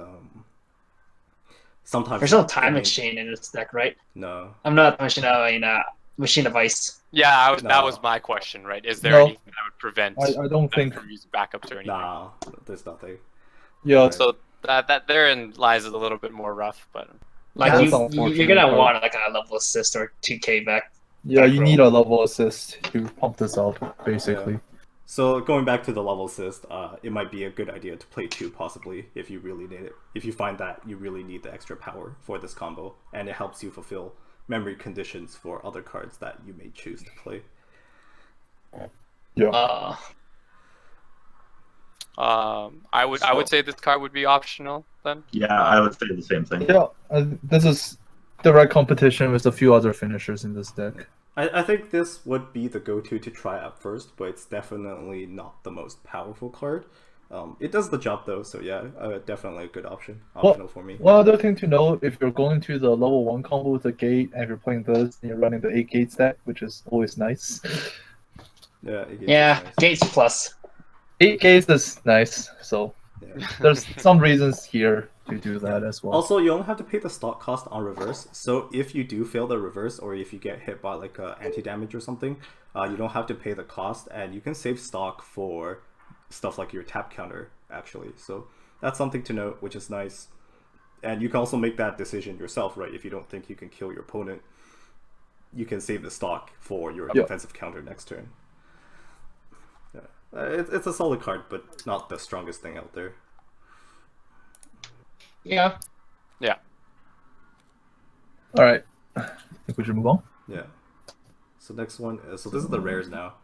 sometimes There's no it time may- machine in this deck, right? No, I'm not machine. I mean, machine of ice. Yeah, that No. was my question, right? Is there No. anything that would prevent I don't them think. from using backups or anything? nah, there's nothing. Yeah, Right. So that therein lies a little bit more rough, but Like That's you're unfortunate, gonna but- want like a level assist or 2K back. yeah, you Back need row. a level assist to pump this up, basically. So going back to the level assist, it might be a good idea to play 2 possibly if you really need it. If you find that you really need the extra power for this combo, and it helps you fulfill memory conditions for other cards that you may choose to play. Yeah. I would say this card would be optional then. Yeah, I would say the same thing. Yeah, this is direct competition with a few other finishers in this deck. I think this would be the go-to to try out first, but it's definitely not the most powerful card. It does the job though, so yeah, definitely a good optional for me. One other thing to note, if you're going to the level 1 combo with a gate, and if you're playing this, and you're running the 8 gate stack, which is always nice. Yeah, it Yeah, is nice. Gates plus. 8 gates is nice, so Yeah. there's some reasons here to do that as well. Also, you only have to pay the stock cost on reverse, so if you do fail the reverse, or if you get hit by like anti-damage or something, you don't have to pay the cost, and you can save stock for stuff like your tap counter, actually. So that's something to note, which is nice. And you can also make that decision yourself, right? If you don't think you can kill your opponent, you can save the stock for your defensive counter next turn. Yeah. It's a solid card, but not the strongest thing out there. Yeah. Alright, I think we should move on. Yeah. So next one, so this is the rares now.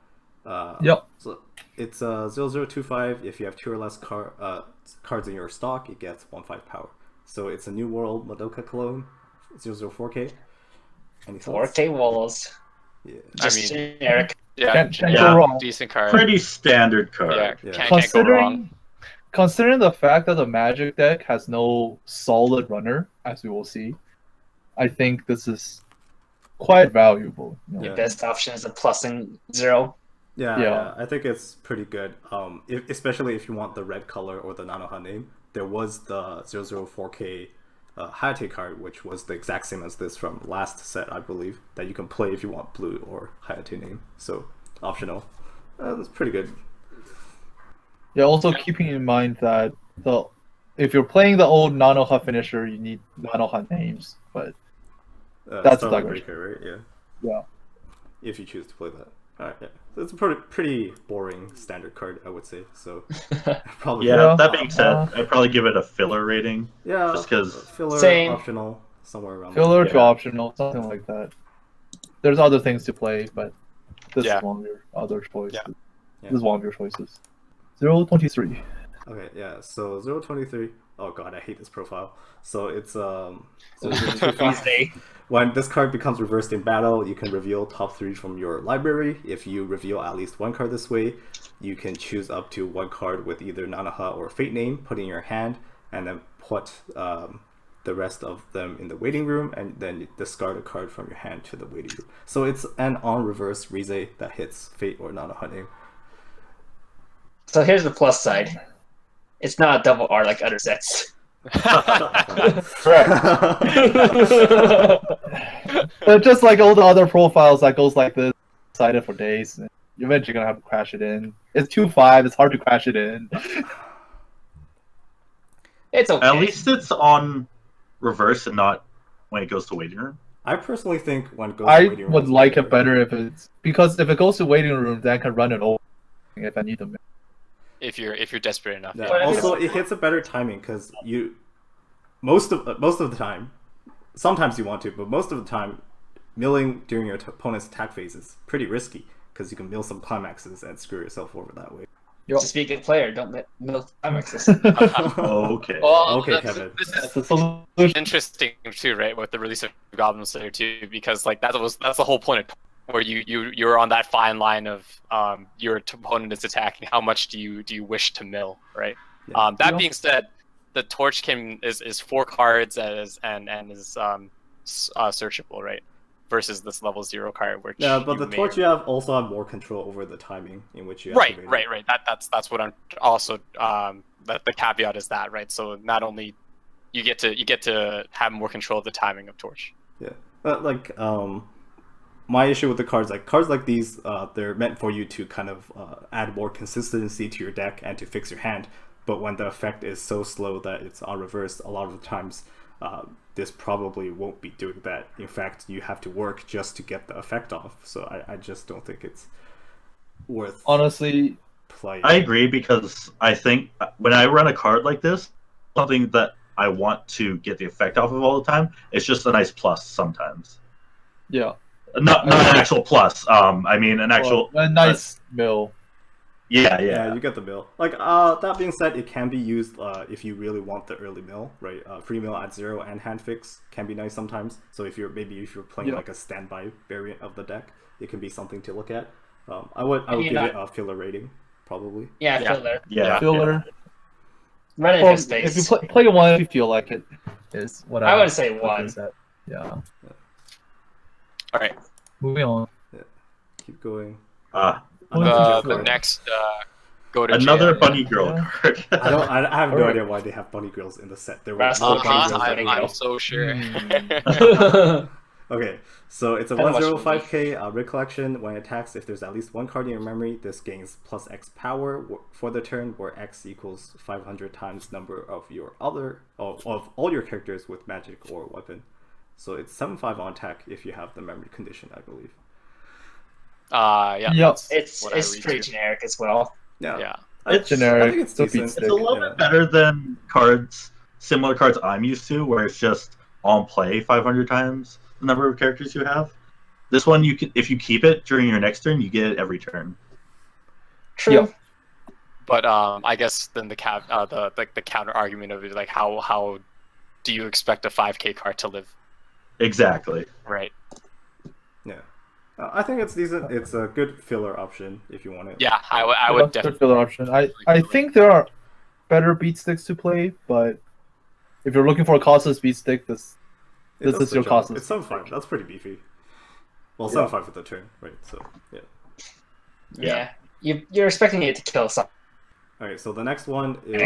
Yep. So it's 0025. If you have 2 or less cards in your stock, it gets 1/5 power. So it's a New World Madoka clone, 004K. Any thoughts? 4K walls. Yeah. Just mean- generic. Yeah, Can't go Yeah. wrong. decent card. Pretty standard card. Yeah, Yeah. can't go wrong. Considering the fact that the Magic deck has no solid runner, as we will see, I think this is quite valuable. You know? Yeah. Your best option is a plus and 0. Yeah, Yeah. yeah, I think it's pretty good. Especially if you want the red color or the Nanoha name. There was the 004K Hightail card, which was the exact same as this from last set, I believe, that you can play if you want blue or Hightail name. So optional. That's pretty good. Yeah, also keeping in mind that if you're playing the old Nanoha finisher, you need Nanoha names, but That's Starlight Douglas. Breaker, right? Yeah. yeah. If you choose to play that. Alright, yeah. So it's a pretty boring standard card, I would say. So probably Yeah, Yeah. that being said, I'd probably give it a filler rating. yeah, just 'cause- filler Same. optional somewhere around Filler there. to optional, something like that. There's other things to play, but this Yeah. is one of your other choices. Yeah. Yeah. This is one of your choices. 023. Okay, yeah. So 023. Oh god, I hate this profile. So it's 025. Day. When this card becomes reversed in battle, you can reveal top 3 from your library. If you reveal at least 1 card this way, you can choose up to 1 card with either Nanoha or Fate name, put in your hand, and then put the rest of them in the waiting room, and then discard a card from your hand to the waiting room. So it's an on reverse Rize that hits Fate or Nanoha name. So here's the plus side. It's not a double R like other sets. But just like all the other profiles that goes like this, excited for days, and you're eventually gonna have to crash it in. It's 2-5, it's hard to crash it in. It's okay. At least it's on reverse and not when it goes to waiting room. I personally think when it goes to I waiting room, would it's like better. it better if it's because if it goes to waiting room, then I can run it over if I need them. if you're desperate enough. Yeah. But Also, it hits a better timing because you most of the time, sometimes you want to, but most of the time, milling during your opponent's attack phase is pretty risky because you can mill some climaxes and screw yourself over that way. Just be a good player. Don't milk climaxes. Okay. Well, Okay, that's- Kevin. This That's is the solution. interesting too, right? With the release of Goblin Slayer 2, because like that's the whole point of where you're on that fine line of your opponent is attacking. How much do you wish to mill, right? Yeah. That being said, the torch is 4 cards and is searchable, right? Versus this level 0 card, which Yeah, but the may torch or- you have also have more control over the timing in which you activate it. right. That's what I'm also the caveat is that, right? So not only you get to have more control of the timing of torch. Yeah, but like my issue with the cards like these, they're meant for you to kind of add more consistency to your deck and to fix your hand. But when the effect is so slow that it's on reverse, a lot of the times this probably won't be doing that. In fact, you have to work just to get the effect off. So I just don't think it's worth Honestly, playing. I agree, because I think when I run a card like this, something that I want to get the effect off of all the time, it's just a nice plus sometimes. yeah. Not an actual plus. I mean an actual a nice mill. Yeah, you get the mill. Like that being said, it can be used if you really want the early mill, right? Free mill at 0 and hand fix can be nice sometimes. So if you're playing like a standby variant of the deck, it can be something to look at. I would give it a filler rating, probably. Yeah, Yeah. filler. Yeah. Filler. Run it Or in space. if you play one, if you feel like it is whatever. I would say 1. Yeah. All right. Moving on. Keep going. The next go to Another jail. bunny girl card. I have no Alright. idea why they have bunny girls in the set. There were Rascal no bunny Bunny girls. Girls. I'm so sure. Okay, so it's a Kinda watched 105k rig collection. When it attacks, if there's at least one card in your memory, this gains plus X power for the turn, where X equals 500 times number of of all your characters with magic or weapon. So it's 7/5 on attack if you have the memory condition, I believe. Yeah. Yep. that's what I It's read pretty too. generic as well. Yeah. It's generic. I think it's So decent. beats It's a little Yeah. bit better than similar cards I'm used to, where it's just on play 500 times the number of characters you have. This one, if you keep it during your next turn, you get it every turn. True. Yeah. But I guess then the counter argument of it, like how do you expect a 5K card to live? Exactly. Right. Yeah. I think it's decent. It's a good filler option if you want it. Yeah, I would Good definitely. filler option. I think there are better beat sticks to play, but if you're looking for a costless beat stick, this It is does your the job. costless. It's 7/5. That's pretty beefy. Well, Yeah. 7/5 for the turn, right? So yeah. Yeah. You're expecting it to kill something. All right. So the next one is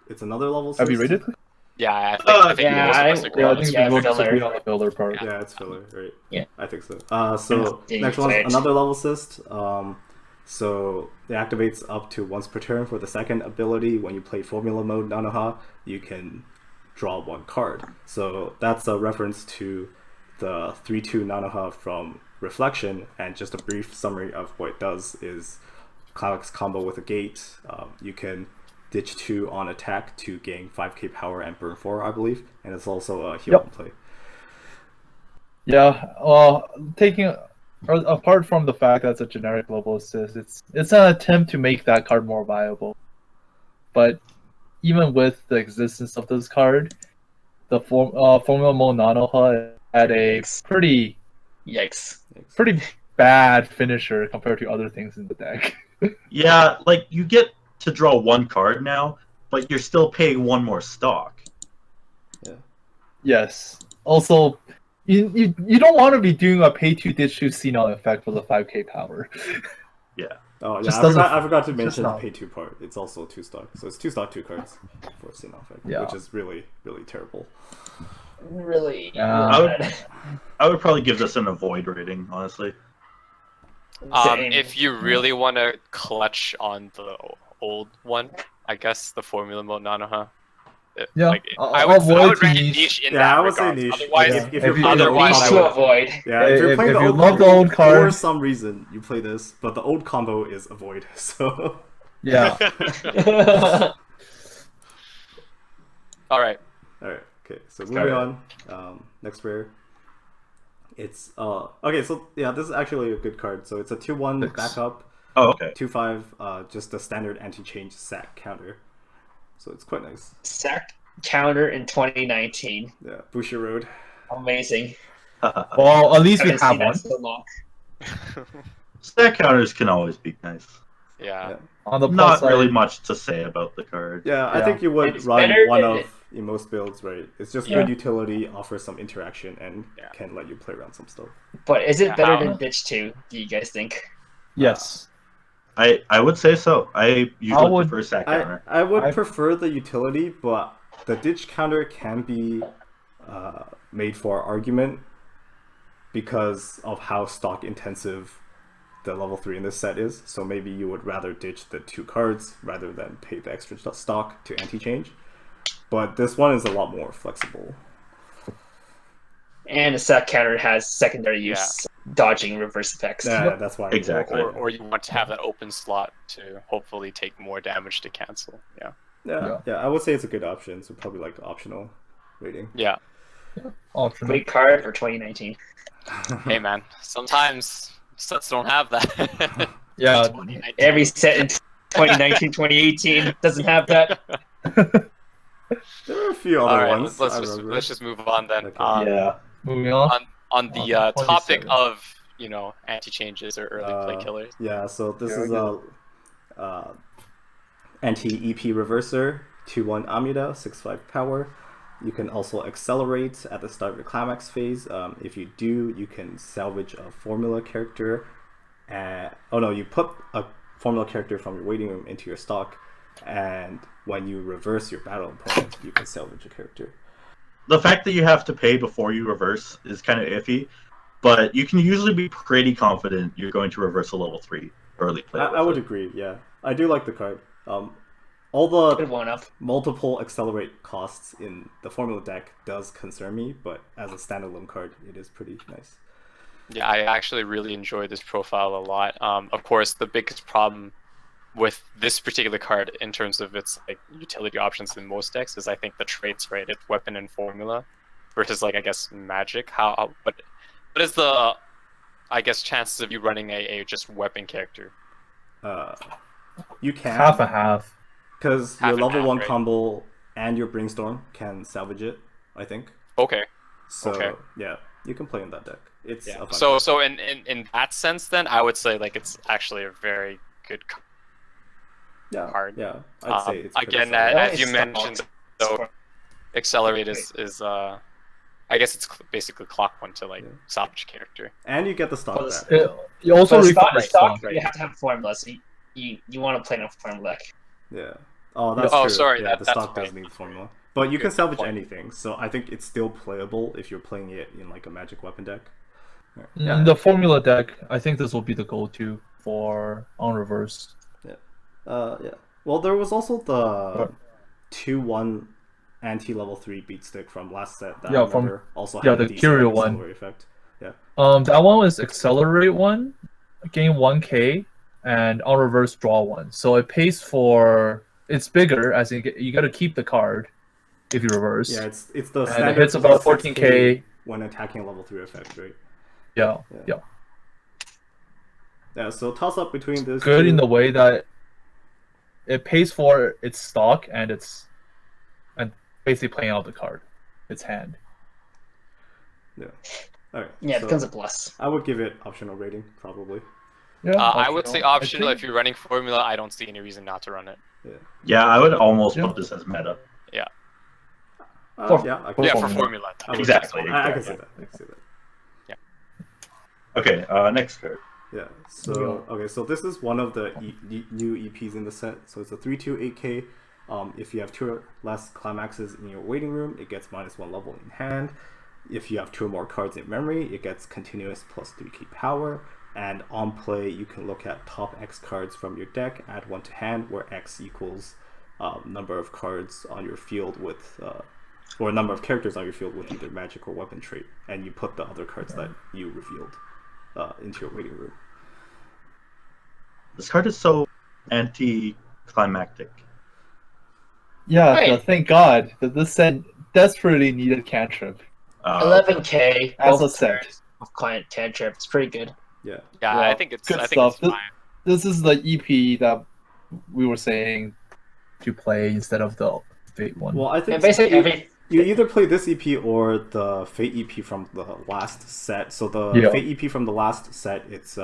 it's another level. Have you 6. rated? Yeah, I think Yeah, most of I- us agree. Yeah, I on think this. Yeah, we both filler. agree on the filler part. Yeah, it's filler, right? Yeah. I think so. Yeah, Next you one's played. another level assist. So it activates up to once per turn for the second ability. When you play Formula Mode Nanoha, you can draw 1 card. So that's a reference to the 3/2 Nanoha from Reflection, and just a brief summary of what it does is Clavis combo with a gate. You can ditch 2 on attack to gain 5k power and burn 4, I believe, and it's also a heal Yep. on play. Yeah, taking apart from the fact that it's a generic level assist, it's an attempt to make that card more viable. But even with the existence of this card, the Formula Mode Nanoha had a pretty Yikes. bad finisher compared to other things in the deck. Yeah, like you get to draw 1 card now, but you're still paying 1 more stock. Yes. Also, you don't want to be doing a pay 2 ditch 2 Xenon effect for the 5k power. Oh yeah, Just I forgot to just mention the not. pay 2 part. It's also 2 stock, so it's 2 stock 2 cards for Sinnoh effect, Yeah. which is really terrible. Really. Yeah. I would probably give this an avoid rating, honestly. Same. If you really want to clutch on the old one, I guess the Formula Mode Nanoha. Yeah, I would avoid rank niche. niche in Yeah, that I would say regards. niche. Otherwise, Like, if you're playing the old otherwise, Niche I to would- avoid. Yeah, if you're If playing the you old love the combo, old for card- some reason you play this, but the old combo is avoid. So Yeah. All right. alright, okay, so moving on. Next rare. It's okay, so yeah, this is actually a good card. So it's a 2/1 Six. backup, Oh, okay. 2/5, just a standard anti-change sack counter. So it's quite nice. Sack counter in 2019. Yeah, Bushiroad. Amazing. Well, at least we Haven't have seen that one. in so long. Stat counters can always be nice. Yeah. Yeah. On the plus Not side, really much to say about the card. Yeah, I Yeah. think you would It's run better one than- of in most builds, right? It's just Yeah. good utility, offers some interaction, and Yeah. can let you play around some stuff. But is it Yeah, better how- than Ditch 2, do you guys think? yes. I would say so. I usually would- prefer stat counter. I would I- prefer the utility, but the ditch counter can be made for argument because of how stock intensive the level 3 in this set is. So maybe you would rather ditch the 2 cards rather than pay the extra stock to anti-change. But this one is a lot more flexible. And the set counter has secondary use, dodging reverse effects. Yeah, that's why. Exactly. Or you want to have that open slot to hopefully take more damage to cancel. Yeah. Yeah, I would say it's a good option. So probably like optional rating. Yeah. Optional. Great card for 2019. Hey man, sometimes sets don't have that. Yeah. Every set in 2019, 2018 doesn't have that. There are a few All other right, ones. let's I just remember. let's just move on then. Okay. Yeah. Moving on. On the 27. topic of anti-changes or early play killers. Yeah, so this Yeah, is a anti-EP reverser, 2/1 Amida, 6/5 power. You can also accelerate at the start of your climax phase. If you do, you can salvage a formula character. You put a formula character from your waiting room into your stock, and when you reverse your battle opponent, you can salvage a character. The fact that you have to pay before you reverse is kind of iffy, but you can usually be pretty confident you're going to reverse a level 3 early play. I would agree, yeah. I do like the card. All the Good one up. multiple accelerate costs in the formula deck does concern me, but as a standalone card, it is pretty nice. Yeah, I actually really enjoy this profile a lot. Of course, the biggest problem with this particular card in terms of its like utility options in most decks is I think the traits, right? It's weapon and formula versus like I guess magic. What is the I guess chances of you running a just weapon character? You can Half and half. because Half your and level half, 1 right? combo and your brainstorm can salvage it, I think. Okay. So Okay. yeah, you can play in that deck. It's Yeah. a fun So card. in that sense, then I would say like it's actually a very good card. yeah, yeah, I'd say it's pretty Again, solid. as you mentioned, though, accelerate is I guess it's basically clock one to like Yeah. salvage character. And you get the stock Well, back. You also So refund stock, stock. you have to have formula, so you want to play in a formula deck. Yeah. Oh, that's Oh, true. sorry, Yeah, the that's stock does right. need formula. But you can Good salvage point. anything, so I think it's still playable if you're playing it in like a magic weapon deck. In the formula deck, I think this will be the go-to for unreversed. Yeah. Well, there was also the 2/1 anti-level 3 beat stick from last set that Yeah, I remember also yeah, had a the decent Curio one. accelerate effect. Yeah. That one was accelerate one, gain 1k, and unreversed draw one. So it pays for it's bigger as in you got to keep the card if you reverse. Yeah, it's the and it standard hits about plus 14k. when attacking a level 3 effect, right? Yeah, Yeah. yeah. Yeah, so toss up between those Good two. in the way that it pays for its stock and basically playing out the card, its hand. Yeah. Alright. Yeah, it so becomes a plus. I would give it optional rating, probably. Yeah, I would say optional I if you're running formula. I don't see any reason not to run it. Yeah, I would almost Yeah. put this as meta. Yeah, I For can Yeah, see for that. formula. I would- Exactly, I can see exactly. that. I can see that. Okay, next card. Yeah. So this is one of the new EPs in the set. So it's a 3/2 8K. If you have 2 or less climaxes in your waiting room, it gets -1 level in hand. If you have 2 or more cards in memory, it gets continuous plus 3k power. And on play, you can look at top X cards from your deck, add 1 to hand, where X equals number of cards on your field with, or number of characters on your field with either magic or weapon trait, and you put the other cards that you revealed into your waiting room. This card is so anticlimactic. Yeah, Right. thank God that this set desperately needed cantrip. 11k As a both set. turns of client cantrip. It's pretty good. Yeah. Yeah, Yeah, I think it's good I think stuff. it's fine. This is the EP that we were saying to play instead of the Fate one. Well, I think And basically You either play this EP or the Fate EP from the last set. So the Yeah. Fate EP from the last set, it's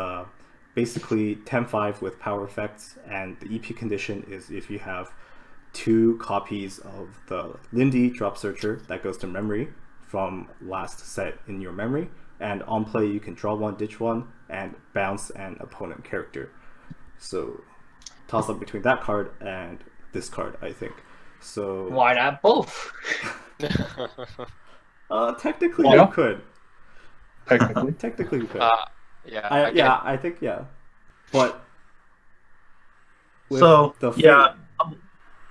basically 10-5 with power effects, and the EP condition is if you have 2 copies of the Lindy Drop Searcher that goes to memory from last set in your memory, and on play you can draw 1, ditch 1, and bounce an opponent character. So toss up between that card and this card, I think. So Why not both? technically Yeah. you could. Technically. Technically you could. Yeah. I think yeah. But with So, the Fate, yeah.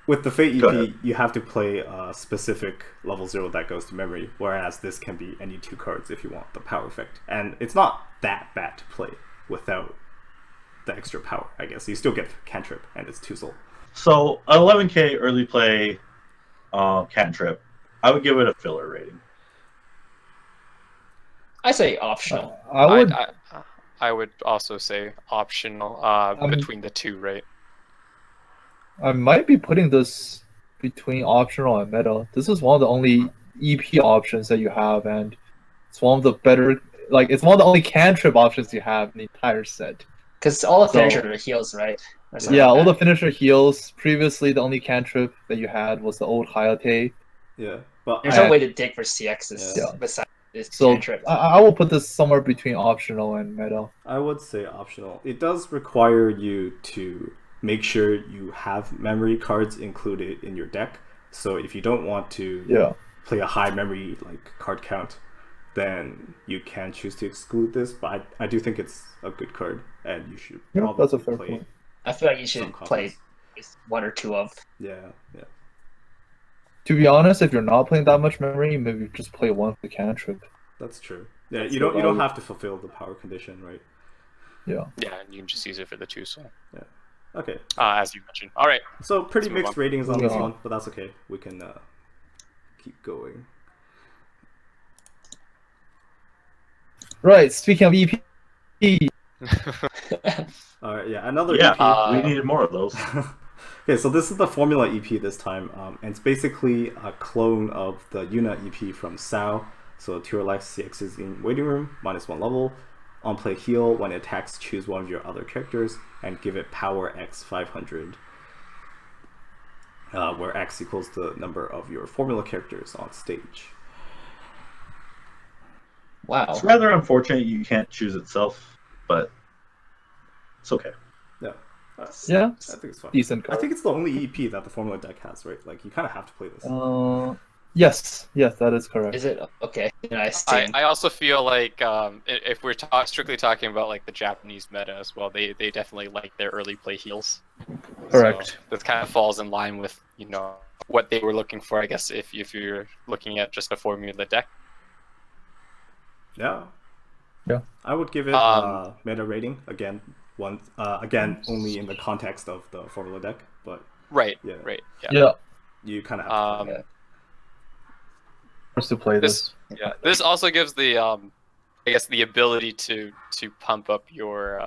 with the Fate Go EP, ahead. you have to play a specific level 0 that goes to memory, whereas this can be any 2 cards if you want the power effect. And it's not that bad to play without the extra power, I guess. You still get cantrip, and it's 2 soul. So, 11k early play cantrip, I would give it a filler rating. I say optional. I would also say optional between the two, right? I might be putting this between optional and meta. This is one of the only EP options that you have, and it's one of the better, like, it's one of the only cantrip options you have in the entire set. Because all the So- finishers are heals, right? Or something Yeah, like all the that. finisher heals. Previously, the only cantrip that you had was the old Hightail. Yeah. But There's I- no way to dig for CXs Yeah. besides this So cantrip. I will put this somewhere between optional and meta. I would say optional. It does require you to make sure you have memory cards included in your deck. So if you don't want to Yeah. play a high memory like card count, then you can choose to exclude this. But I do think it's a good card, and you should Yeah, probably that's a fair play. point. I feel like you should some play copies. at least 1 or 2 of. Yeah, yeah. To be honest, if you're not playing that much memory, maybe just play one for the cantrip. That's true. Yeah, That's you the don't value. have to fulfill the power condition, right? Yeah. Yeah, and you can just use it for the 2 soul, Okay. as you mentioned. All right. So pretty Let's move mixed on. ratings on this Yeah. one, but that's okay. We can keep going. Right. Speaking of EP, All right, yeah, another Yeah, EP. we needed more of those. Okay, so this is the Formula EP this time, and it's basically a clone of the Yuna EP from Sao. So 2 or less CXs in waiting room, -1 level. On play heal, when it attacks, choose one of your other characters and give it power X 500, where X equals the number of your Formula characters on stage. Wow. It's rather unfortunate you can't choose itself, but it's okay. Yeah, yeah, I think it's fine. decent I card. think it's the only EP that the Formula deck has, right? Like, you kind of have to play this. Yes, that is correct. Is it? Okay. Nice. Seeing. I also feel like if we're strictly talking about like the Japanese meta as well, they definitely like their early play heals. Correct. So this kind of falls in line with what they were looking for, I guess, if you're looking at just a formula deck. Yeah. Yeah. I would give it meta rating again. Again, only in the context of the Formula deck, but Right. Yeah. Right. Yeah. Yeah, you kind of have to. forced to play this. This also gives the I guess the ability to pump up your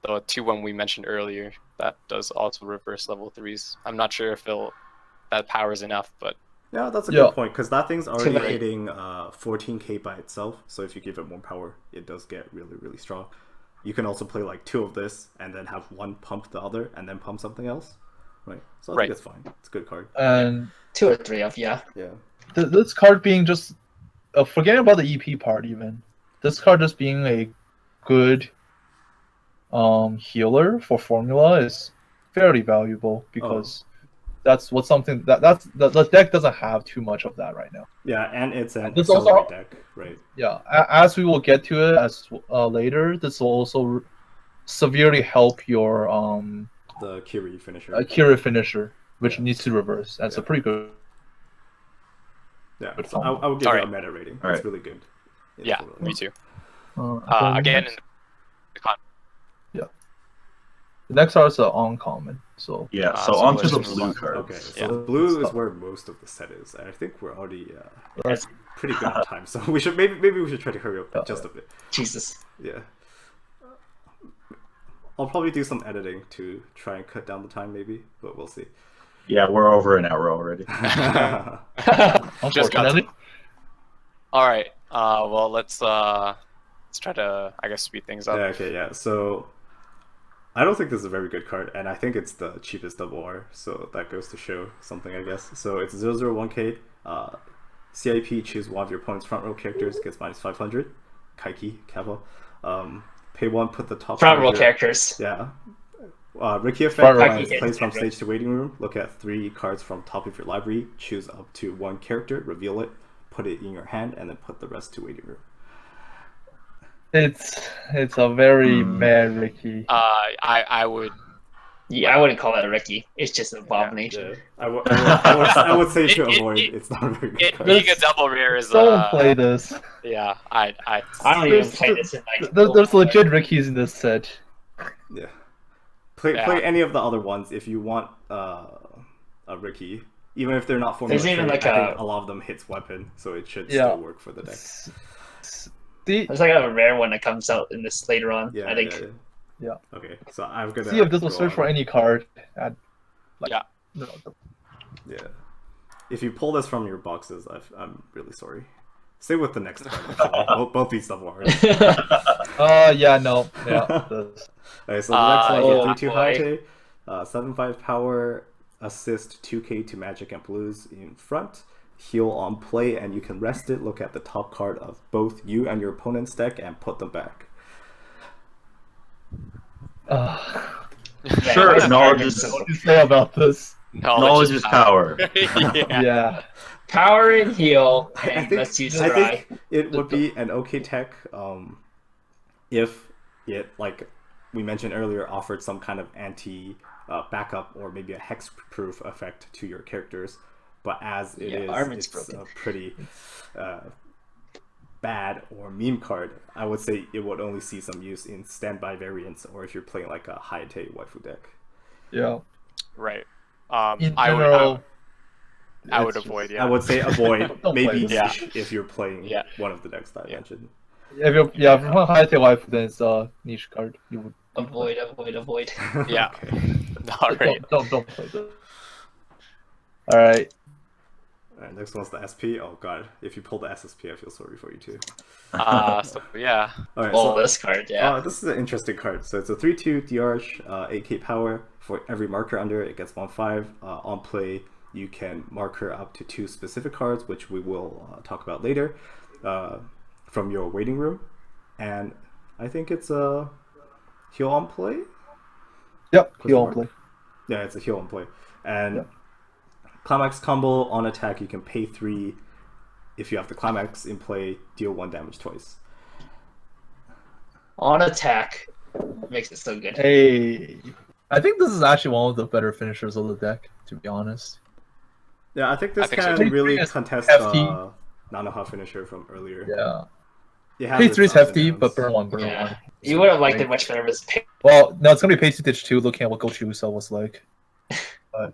the 2-1 we mentioned earlier. That does also reverse level 3s. I'm not sure if that power is enough, but Yeah, that's a Yeah. good point, because that thing's already Too late. hitting 14k by itself, so if you give it more power, it does get really, really strong. You can also play like 2 of this, and then have one pump the other, and then pump something else. Right. So I Right. think it's fine. It's a good card. And 2 or 3 of, yeah. Yeah. this card being just forgetting about the EP part, even this card just being a good healer for formula is very valuable, because that's what something that's the deck doesn't have too much of that right now. Yeah, and it's an This also- accelerate deck, right? Yeah, as we will get to it as later, this will also severely help your The Kiri finisher. Kira finisher, which Yeah. needs to reverse. That's a Yeah. pretty good. Yeah, Good so combo. I would give it a Alright. meta rating. Alright. It's really good. in yeah, Formula. me too. Then Again, next- in the con- the next card is uncommon. So Yeah, so so on to let's the move blue on. cards. Okay, so Yeah. the blue is Stop. where most of the set is. I think we're already that's pretty good on time, so we should maybe we should try to hurry up Yeah. just a bit. Jesus. Yeah. I'll probably do some editing to try and cut down the time, maybe, but we'll see. Yeah, we're over an hour already. Just got to. Unfortunately. All right. Well, let's try to, I guess, speed things up. Yeah, okay, yeah. So I don't think this is a very good card, and I think it's the cheapest double R, so that goes to show something, I guess. So it's 001k. CIP, choose one of your opponent's front row characters, gets minus 500. Kaiki, Kappa. Pay 1, put the top Front row card- characters. Yeah. Ricky effect, Front row. finds Kaiki plays is from different. stage to waiting room. Look at 3 cards from top of your library. Choose up to 1 character, reveal it, put it in your hand, and then put the rest to waiting room. It's a very mad Ricky. I would. Yeah, I wouldn't call that a Ricky. It's just an abomination. Yeah. I would say to It- avoid. it- It's not a very good It card. being a double rare is Don't play this. yeah. I I don't even There's- play this in like. There's legit Rickies in this set. Yeah. Play Yeah. any of the other ones if you want a Ricky. Even if they're not formula There's even trait, like I think a- a lot of them hits weapon, so it should Yeah. still work for the deck. There's like a rare one that comes out in this later on. Yeah, I think. Yeah. Okay, so I'm gonna See if this will go search for on. any card. Yeah. No, Yeah. If you pull this from your boxes, I'm really sorry. Stay with the next card. Actually. both these double R's. yeah, no. Yeah. this. Okay, so the next one oh, is 3-2 boy. Hightail, 7-5 power, assist 2k to magic and blues in front, heal on play, and you can rest it. Look at the top card of both you and your opponent's deck and put them back. Sure, Man, knowledge Iron is- Man What do you say about this? Knowledge is power. yeah. Yeah. Power and heal, I and think, let's use I Sarai. think it would be an okay tech if it, like we mentioned earlier, offered some kind of anti backup or maybe a hex proof effect to your characters. But as it Yeah, is, Armin's it's broken. a pretty bad or meme card. I would say it would only see some use in standby variants or if you're playing like a Hightail waifu deck. Yeah. Right. In I would. general, I would it's avoid. just- Yeah. I would say avoid, Don't play maybe this. niche if you're playing Yeah. one of the decks that I Yeah. mentioned. If you if you want Hightail Wife, then it's a niche card. You would Avoid. Yeah. Okay. All right. don't play this. All right. Alright, next one's the SP. Oh god, if you pull the SSP, I feel sorry for you too. So yeah. Alright, Oh, so this card, yeah. this is an interesting card. So it's a 3-2 DRH, 8k power. For every marker under it, it gets 1/5. On play, you can marker up to 2 specific cards, which we will talk about later, from your waiting room. And I think it's a heal on play? Yep. Question Heal mark? play. Yeah, it's a heal on play. And Yep. Climax combo on attack, you can pay 3. If you have the Climax in play, deal 1 damage twice. On attack makes it so good. Hey, I think this is actually one of the better finishers of the deck. To be honest. Yeah, I think this I think so can too. really It's contest hefty. Nanoha finisher from earlier. Yeah. It has Page its 3 is ups and hefty, downs. but burn one. Yeah. You would have liked it much better if it was Well, no, it's gonna be Page Stitch 2. Looking at what Gochi Uso was like. But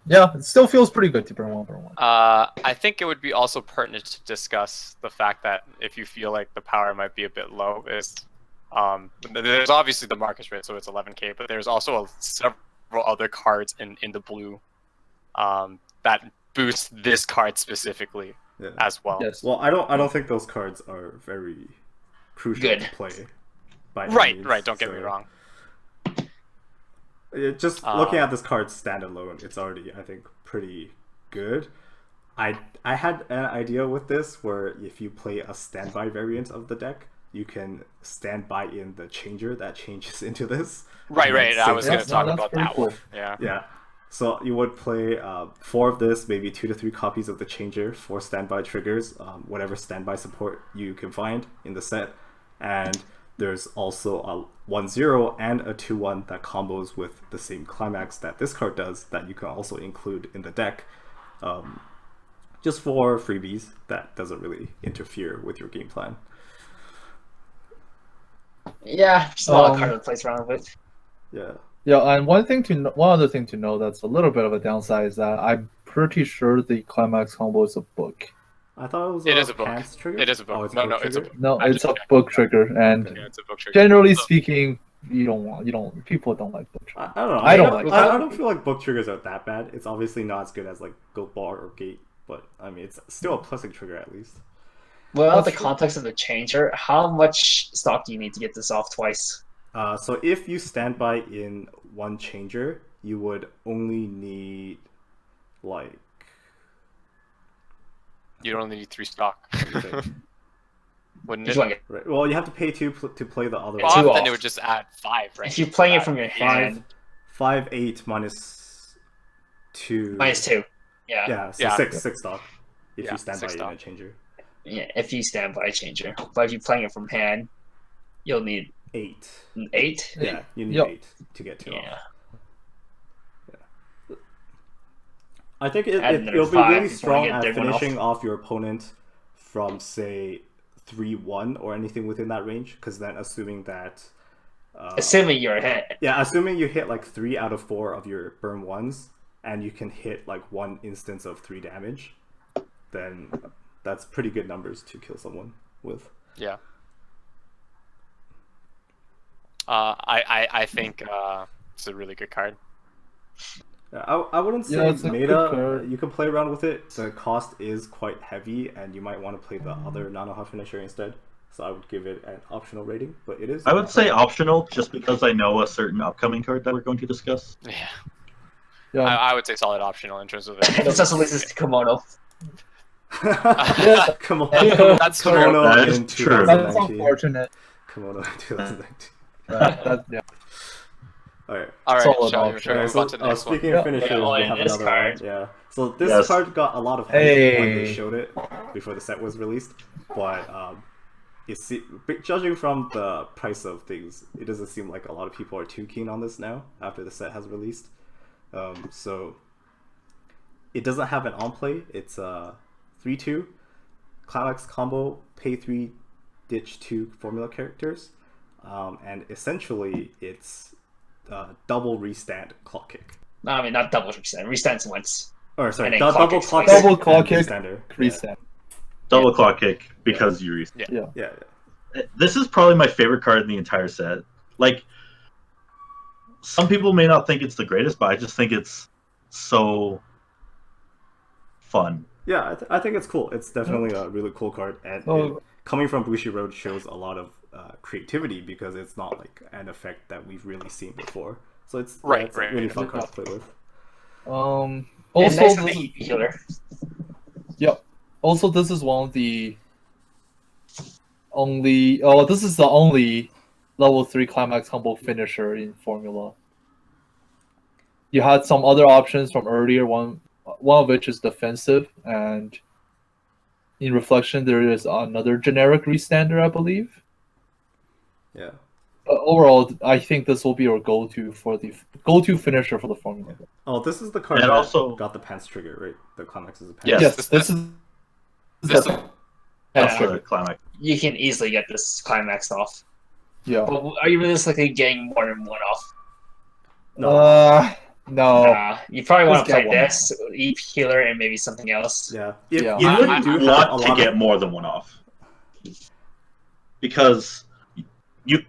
yeah, it still feels pretty good to burn one. I think it would be also pertinent to discuss the fact that if you feel like the power might be a bit low, is there's obviously the market rate, so it's 11k, but there's also several other cards in the blue that boost this card specifically Yeah. as well. Yes. Well, I don't think those cards are very crucial Good. to play. By any Right, means, right. Don't get me so- wrong. Just looking at this card standalone, it's already, I think, pretty good. I had an idea with this where if you play a standby variant of the deck, you can stand by in the changer that changes into this. Right, And right. then I save was it. going to talk that's about pretty that cool. one. Yeah. Yeah. So you would play 4 of this, maybe 2 to 3 copies of the changer, 4 standby triggers, whatever standby support you can find in the set. And there's also a 1-0 and a 2-1 that combos with the same climax that this card does that you can also include in the deck. Just for freebies that doesn't really interfere with your game plan. Yeah, just a lot of cards to place around with. Yeah. Yeah, and one other thing to know that's a little bit of a downside is that I'm pretty sure the Climax combo is a book. I thought it was It is a book. pants trigger. It is a book. Oh, it's No, book no, it's a trigger? book. No, I it's just a checked. book trigger, and Okay. Yeah, it's a book trigger. generally So- speaking, People don't like book I triggers. don't know. I don't like I don't feel like book triggers are that bad. It's obviously not as good as like Gold Bar or Gate, but I mean it's still a plussing trigger at least. Without the That's true. context of the changer, how much stock do you need to get this off twice? So if you stand by in one changer, you would only need like You don't need 3 stock. okay. Wouldn't If it? you want to get Right. Well, you have to pay 2 to play the other Two one. Often off. it would just add 5, right? if you're playing it That- from your hand, 5, 8 minus 2. -2. Yeah. Yeah, so Yeah. 6 stock. If Yeah, you stand by 6 in stock. a changer. Yeah, if you stand by a changer. But if you're playing it from hand, you'll need 8. an 8. Yeah, you need Yep. 8 to get 2 Yeah. off. I think Add another it'll be 5 really before you strong get at their one off. finishing off your opponent from, say, 3-1 or anything within that range, because then assuming that... Assuming you're ahead. yeah, assuming you hit like 3 out of 4 of your burn 1s, and you can hit like 1 instance of 3 damage, then that's pretty good numbers to kill someone with. Yeah. I think it's a really good card. Yeah, I wouldn't say Yeah, it's a good meta. card. You can play around with it. The cost is quite heavy, and you might want to play the other Nanoha finisher instead. So I would give it an optional rating, but it is. I would say optional, just because I know a certain upcoming card that we're going to discuss. Yeah. Yeah. I would say solid optional in terms of It it. also loses to Komodo. Come on, That's true. Kimono That is in true. That's 2019. unfortunate. Kimono in 2019. Yeah. All right. All right, Solid shall we option. move So, on to the next one? speaking Yeah. of finishers, Yeah, we and have this another card. one. Yeah. So this Yes. card got a lot of hype when they showed it before the set was released, but judging from the price of things, it doesn't seem like a lot of people are too keen on this now after the set has released. So it doesn't have an on play. It's a 3/2 Climax combo, pay 3, ditch 2 formula characters, and essentially it's double restand clock kick. No, I mean, not double restand. Restands once. Or sorry, And then double clock clock kick kick, twice. Double clock and kick, restander. Reset. Double clock kick because you reset. Yeah. This is probably my favorite card in the entire set. Like, some people may not think it's the greatest, but I just think it's so fun. Yeah, I think it's cool. It's definitely a really cool card, and Oh. coming from Bushi Road shows a lot of creativity because it's not like an effect that we've really seen before. So it's Right, it's a right, really right. fun card to play with. And Also, nice for this, the EP healer. yep. Also, this is one of the only. Oh, this is the only level 3 climax combo finisher in Formula. You had some other options from earlier. One of which is defensive, and in reflection, there is another generic restander, I believe. Yeah. But overall, I think this will be our go-to finisher for the Formula. Oh, this is the card And that also- got the pants trigger, right? The climax is a pants. Yes, Yes, this- this is. This the- That's Yeah. the climax. You can easily get this climaxed off. Yeah. But are you realistically getting more than one off? No. No. You probably want Just to get play one. this, EP healer, and maybe something else. Yeah. If Yeah. You if wouldn't do have a want to lot get of, more than one off. Because it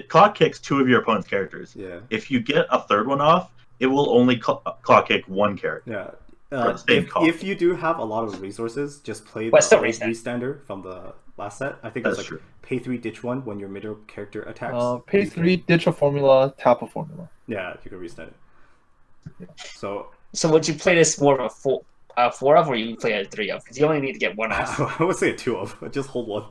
clock kicks 2 of your opponent's characters. yeah. If you get a third one off, it will only clock kick 1 character. Yeah. For the same cost. If you do have a lot of resources, just play But the still old restand. restander from the last set. I think That's it's like true. pay 3, ditch 1 when your middle character attacks. Pay You can- 3, ditch a formula, tap a formula. Yeah, you can restand it. So So would you play this more of a 4 of, or you play a 3 of? Because you only need to get one off. I would say a 2 of. Just hold one.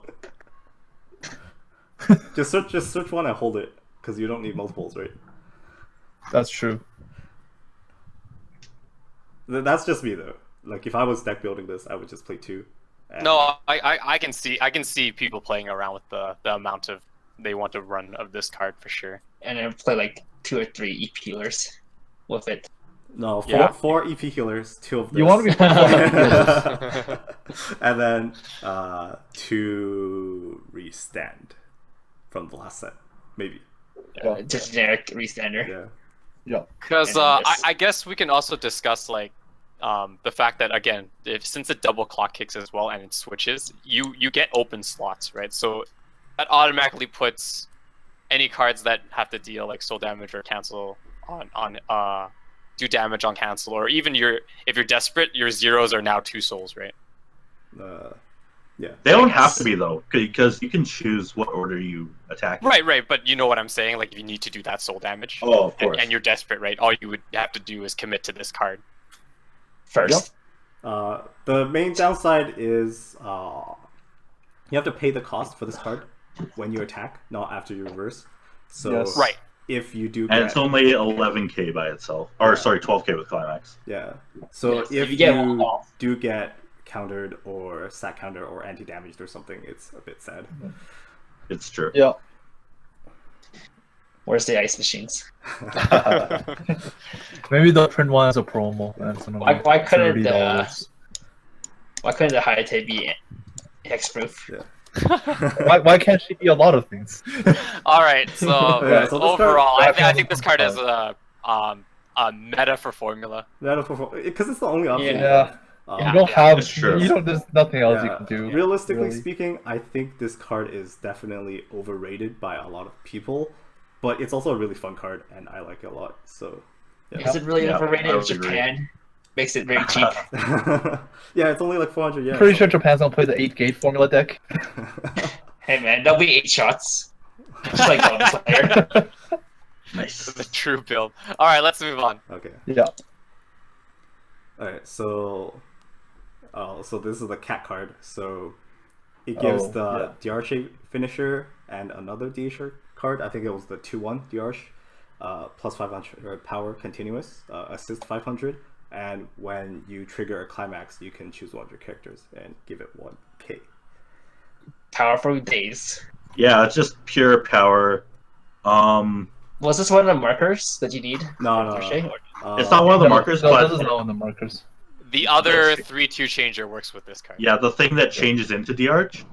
just search one and hold it, because you don't need multiples, right? That's true. That's just me though. Like if I was deck building this, I would just play 2. And- No, I can see people playing around with the amount of they want to run of this card for sure. And then play like 2 or 3 EP healers with it. No, four, Yeah. 4 EP healers, 2 of this. You want to be playing for healers. And then 2 restand from the last set, maybe. Yeah. Just generic restander. Yeah. Because And yes. I guess we can also discuss like the fact that again, since it double clock kicks as well and it switches, you get open slots, right? So that automatically puts any cards that have to deal like soul damage or cancel on do damage on cancel, or even if you're desperate, your zeros are now 2 souls, right? Yeah. They don't I have guess. to be though, because you can choose what order you attack. Right, but you know what I'm saying. Like if you need to do that soul damage, Oh, of course. and you're desperate, right? All you would have to do is commit to this card. First. The main downside is you have to pay the cost for this card when you attack, not after you reverse. So Yes. Right. if you do And get it's only 11k by itself, or sorry, 12k with climax. yeah, so Yes, if you get one you off. do get countered or sack counter or anti-damaged or something, it's a bit sad. It's true. Yeah. Where's the ice machines? Maybe they'll print one as a promo. And it's gonna Why be couldn't $30. Why couldn't the Hightail be hexproof? Why can't she be a lot of things? All right, so, Yeah, so this card- overall, I Back think this card is a meta for formula. Because it's the only option. Yeah. Um, You don't have. it's true. You don't. There's nothing else you yeah, can do. realistically really. speaking, I think this card is definitely overrated by a lot of people, but it's also a really fun card, and I like it a lot. So, Is it really Yeah, overrated? I would agree. Japan makes it very cheap. yeah, it's only like 400 yen. I'm pretty sure Japan's gonna play the 8-gate formula deck. Hey man, there'll be 8 shots. Just like Golden Slayer. Nice. The true build. All right, let's move on. Okay. Yeah. Alright, so this is the cat card. So it gives the Diarche finisher and another Diarche card. I think it was the 2/1 Diarche, plus 500 power continuous, assist 500, and when you trigger a climax, you can choose one of your characters and give it 1k. Powerful days. Yeah, it's just pure power. Was this one of the markers that you need? No. It's not one of the markers, No, but this is not on the markers. The other Yes. 3/2 changer works with this card. yeah, the thing that changes into Diarch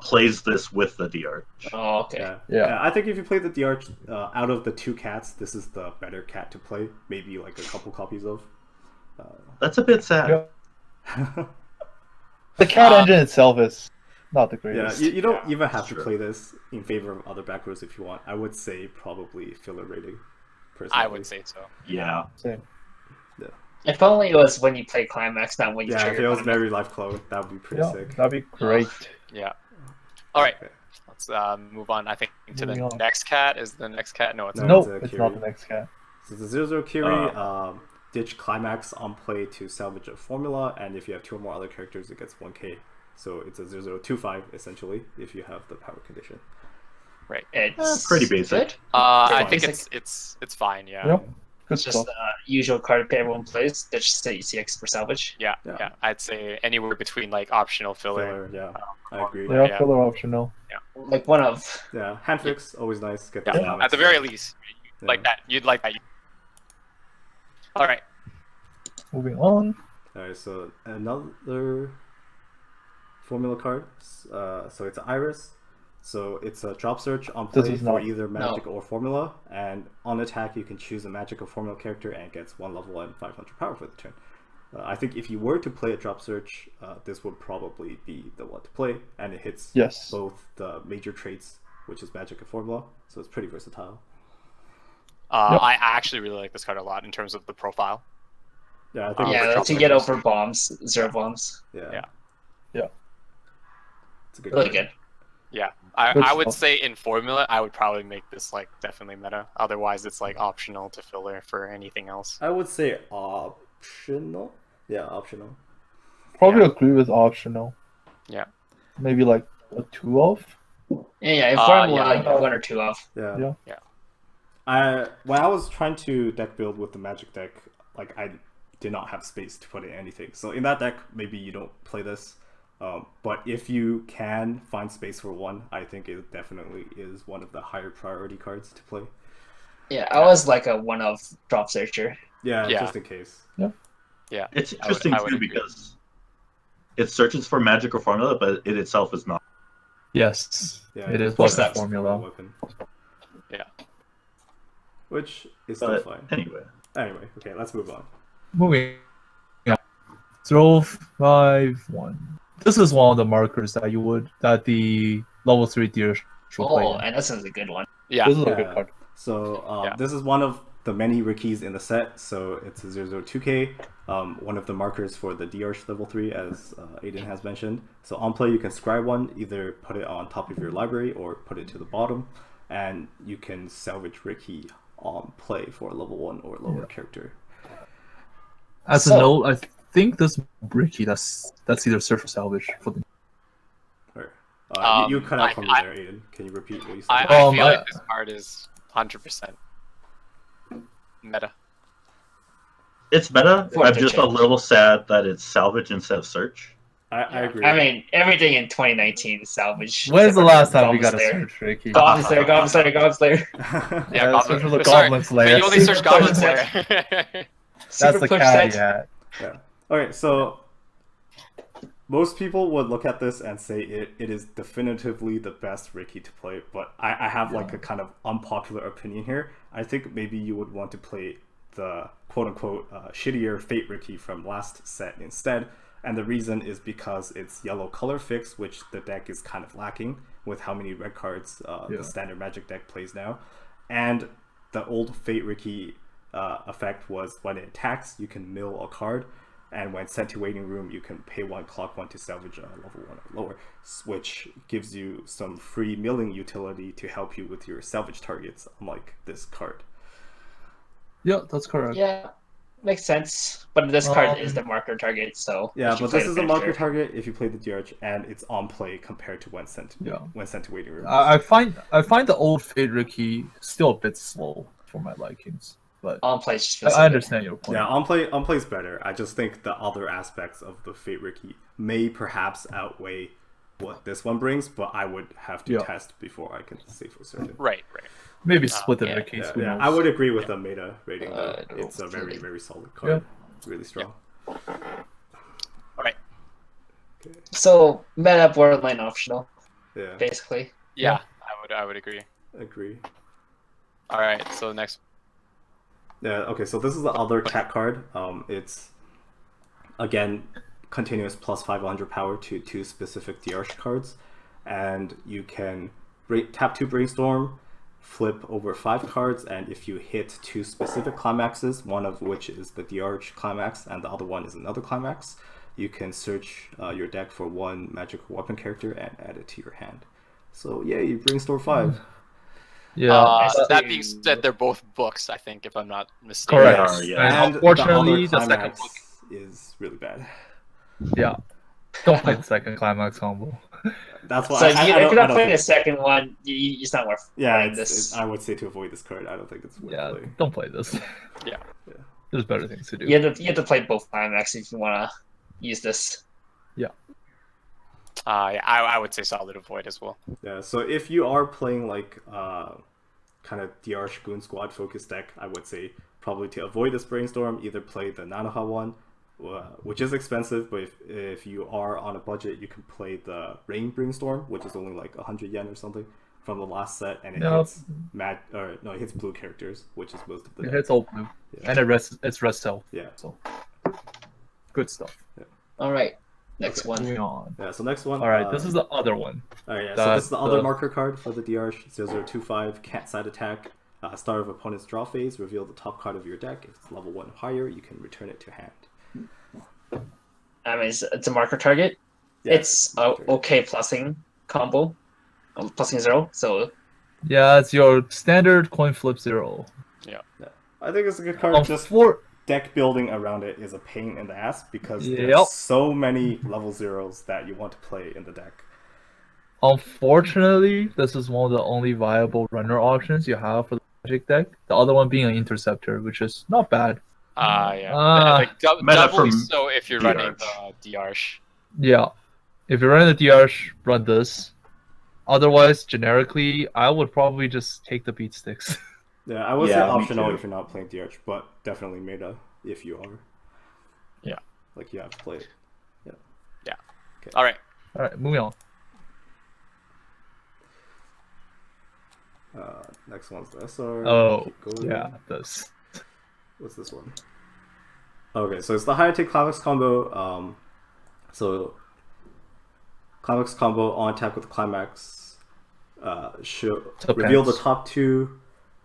plays this with the Diarch. Oh, okay. Yeah. I think if you play the Diarche, out of the 2 cats, this is the better cat to play. Maybe like a couple copies of. That's a bit sad. Yeah. The cat engine itself is not the Yeah, greatest. you don't even have to true. play this in favor of other back rows if you want. I would say probably filler rating. Personally. I would say so. Yeah. Same. If only it was when you play climax, not when you Yeah, if trigger. it was one. Mary Life Clone, that would be pretty Yeah, sick. that'd be great. Yeah. All right, Okay. let's move on. I think to the Moving on. next cat. Is the next cat? No, it's No. not. Nope, it's a it's not Kiri. the next cat. So the 0/0 Kiri, ditch climax on play to salvage a formula, and if you have 2 or more other characters, it gets 1k. So it's a 0/025 essentially if you have the power condition. Right. It's pretty basic. Good. I fine. think Basic. it's fine. Yeah. Yep. Good It's just stuff. the usual card that everyone plays. That's just the ECX for salvage. Yeah, Yeah. yeah. I'd say anywhere between like optional filler. Filler, yeah, I agree. Yeah, yeah. filler optional. Like one of. Yeah, hand fix always nice. Get the Yeah. climax At the very out. least, Yeah. like that. You'd like that. All right. Moving on. Alright, so another formula card. So it's Iris. So it's a drop search on This play is for not- either magic or formula, and on attack you can choose a magic or formula character and it gets 1 level and 500 power for the turn. I think if you were to play a drop search, this would probably be the one to play, and it hits Yes. both the major traits, which is magic and formula, so it's pretty versatile. Yep. I actually really like this card a lot in terms of the profile. Yeah, I think for Yeah, drop to get searches. over bombs, 0 bombs. yeah. Yeah. It's a good Really card. good. Yeah, Good I would stuff. say in formula, I would probably make this like definitely meta. Otherwise, it's like optional to filler for anything else. I would say optional. Yeah, optional. Probably Yeah. agree with optional. Yeah. Maybe like a 2 of. Yeah, in formula, yeah. like 1 or 2 of. Yeah. Yeah. When I was trying to deck build with the magic deck, like I did not have space to put in anything. So in that deck, maybe you don't play this. But if you can find space for one, I think it definitely is one of the higher priority cards to play. Yeah, I was like a 1 of drop searcher. Yeah, Yeah. just in case. Yeah, It's interesting I would too agree. because it searches for magic or formula, but it itself is not. Yes. Yeah, It is What's like that? a formula. Weapon. Yeah. Which is still But fine. anyway, Anyway, okay, let's move on. Moving. Yeah. 051. This is one of the markers that the level 3 deer should play. Oh, In. and this is a good one. Yeah. This is a Yeah. good card. So Yeah. this is one of the many Rickeys in the set. So it's a 002K, one of the markers for the Diarch level 3, as Aiden has mentioned. So on play, you can scry one, either put it on top of your library or put it to the bottom, and you can salvage Rickey on play for a level 1 or lower character. As So- a note, I think this Bricky that's either search or salvage for the. Or, you cut out I- from me I- there, Aiden. Can you repeat what you said? I Um, feel I- like this card is 100% meta. It's meta. Worth I'm a just check. a little sad that it's salvage instead of search. I agree. I mean, everything in 2019 is salvage. When's the last time we Goblin got a Slayer. search, Ricky? Goblin Slayer, Goblin Slayer, Goblin Slayer. Yeah, That's for the sorry, Goblin but Slayer. you only search Super Goblin push Slayer. That's Super the push set. caveat. Yeah. Okay, so most people would look at this and say it is definitively the best Ricky to play, but I have like a kind of unpopular opinion here. I think maybe you would want to play the quote-unquote shittier Fate Ricky from last set instead, and the reason is because it's yellow color fix, which the deck is kind of lacking with how many red cards the standard Magic deck plays now, and the old Fate Ricky effect was when it attacks, you can mill a card, and when sent to waiting room, you can pay 1, clock 1 to salvage a level 1 or lower, which gives you some free milling utility to help you with your salvage targets, unlike this card. Yeah, that's correct. Yeah, makes sense. But this card is the marker target, so Yeah, if you but play this the is a marker finisher- target if you play the Diarch, and it's on play compared to when sent to waiting room. I find the old Fate Ricky still a bit slow for my likings, but On play just feels I so good. understand your point. Yeah, on play's better. I just think the other aspects of the Fate Ricky may perhaps outweigh what this one brings, but I would have to test before I can say for certain. Right. Maybe split the yeah. Rickies. Yeah, who knows? I would agree with the meta rating though. I don't It's a very, really- very solid card. Really strong. All right. So meta borderline optional, Yeah, basically. Yeah, I would agree. agree. All right. So next. Yeah, okay, so this is the other cat card. It's, again, continuous plus 500 power to 2 specific Diarch cards. And you can tap 2 Brainstorm, flip over 5 cards, and if you hit 2 specific climaxes, one of which is the Diarch climax and the other one is another climax, you can search your deck for 1 magical weapon character and add it to your hand. So yeah, you Brainstorm 5. Yeah, That being said, they're both books, I think, if I'm not mistaken. correct. Yes. Yeah. And And unfortunately, the the other second climax book. is really bad. Yeah, don't play the second climax combo. That's why So I if don't- you're I not don't playing think- the second one, it's not worth Yeah, playing it's, I would say to avoid this card. I don't think it's worth Yeah, playing. don't play this. Yeah. There's better things to do. You have to play both climax if you want to use this. Yeah, I would say solid avoid as well. Yeah, so if you are playing like kind of Diarch Goon Squad focused deck, I would say probably to avoid this Brainstorm, either play the Nanoha one, which is expensive, but if you are on a budget, you can play the Rain Brainstorm, which is only like 100 yen or something from the last set, and it hits it hits blue characters, which is most of the deck. It's all blue, and it's red stealth. Yeah. So good stuff. All right, next one. Moving on. Yeah, so next one. All right, this is the other one. Alright, yeah, so this is the other marker card for the Diarch, 0025, cat side attack. Start of opponent's draw phase, reveal the top card of your deck. If it's level 1 or higher, you can return it to hand. I mean, it's a marker target. Yeah, It's a okay plussing combo, plussing 0. So Yeah, it's your standard coin flip 0. I think it's a good card. Just For deck building around it is a pain in the ass because Yep. there's so many level 0s that you want to play in the deck. unfortunately, this is one of the only viable runner options you have for the Magic deck. The other one being an interceptor, which is not bad. Yeah. Ah. Meta Doubly from so if you're running Diarch. the Diarch. Yeah, if you're running the DRH, run this. Otherwise, generically, I would probably just take the beat sticks. Yeah, I would say Yeah, me optional too. if you're not playing Diarch, but definitely meta if you are. Yeah. Like you have to play it. All right. All right, moving on. Next one's the SR. Oh, Keep going. yeah, this. What's this one? Okay, so it's the Hightail Clavis combo. So Climax combo on attack with Climax. reveal the top 2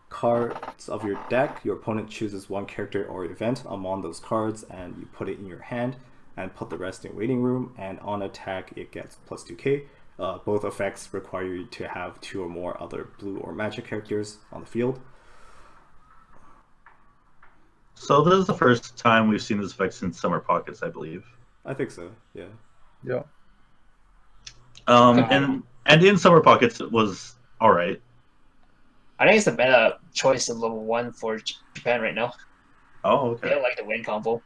cards of your deck. Your opponent chooses one character or event among those cards, and you put it in your hand and put the rest in waiting room. And on attack, it gets plus 2k. Both effects require you to have 2 or more other blue or magic characters on the field. So this is the first time we've seen this effect since Summer Pockets, I believe. I think so. Yeah. Yeah. And in Summer Pockets, it was all right. I think it's the meta choice of level 1 for Japan right now. Oh, They okay. don't like the win combo.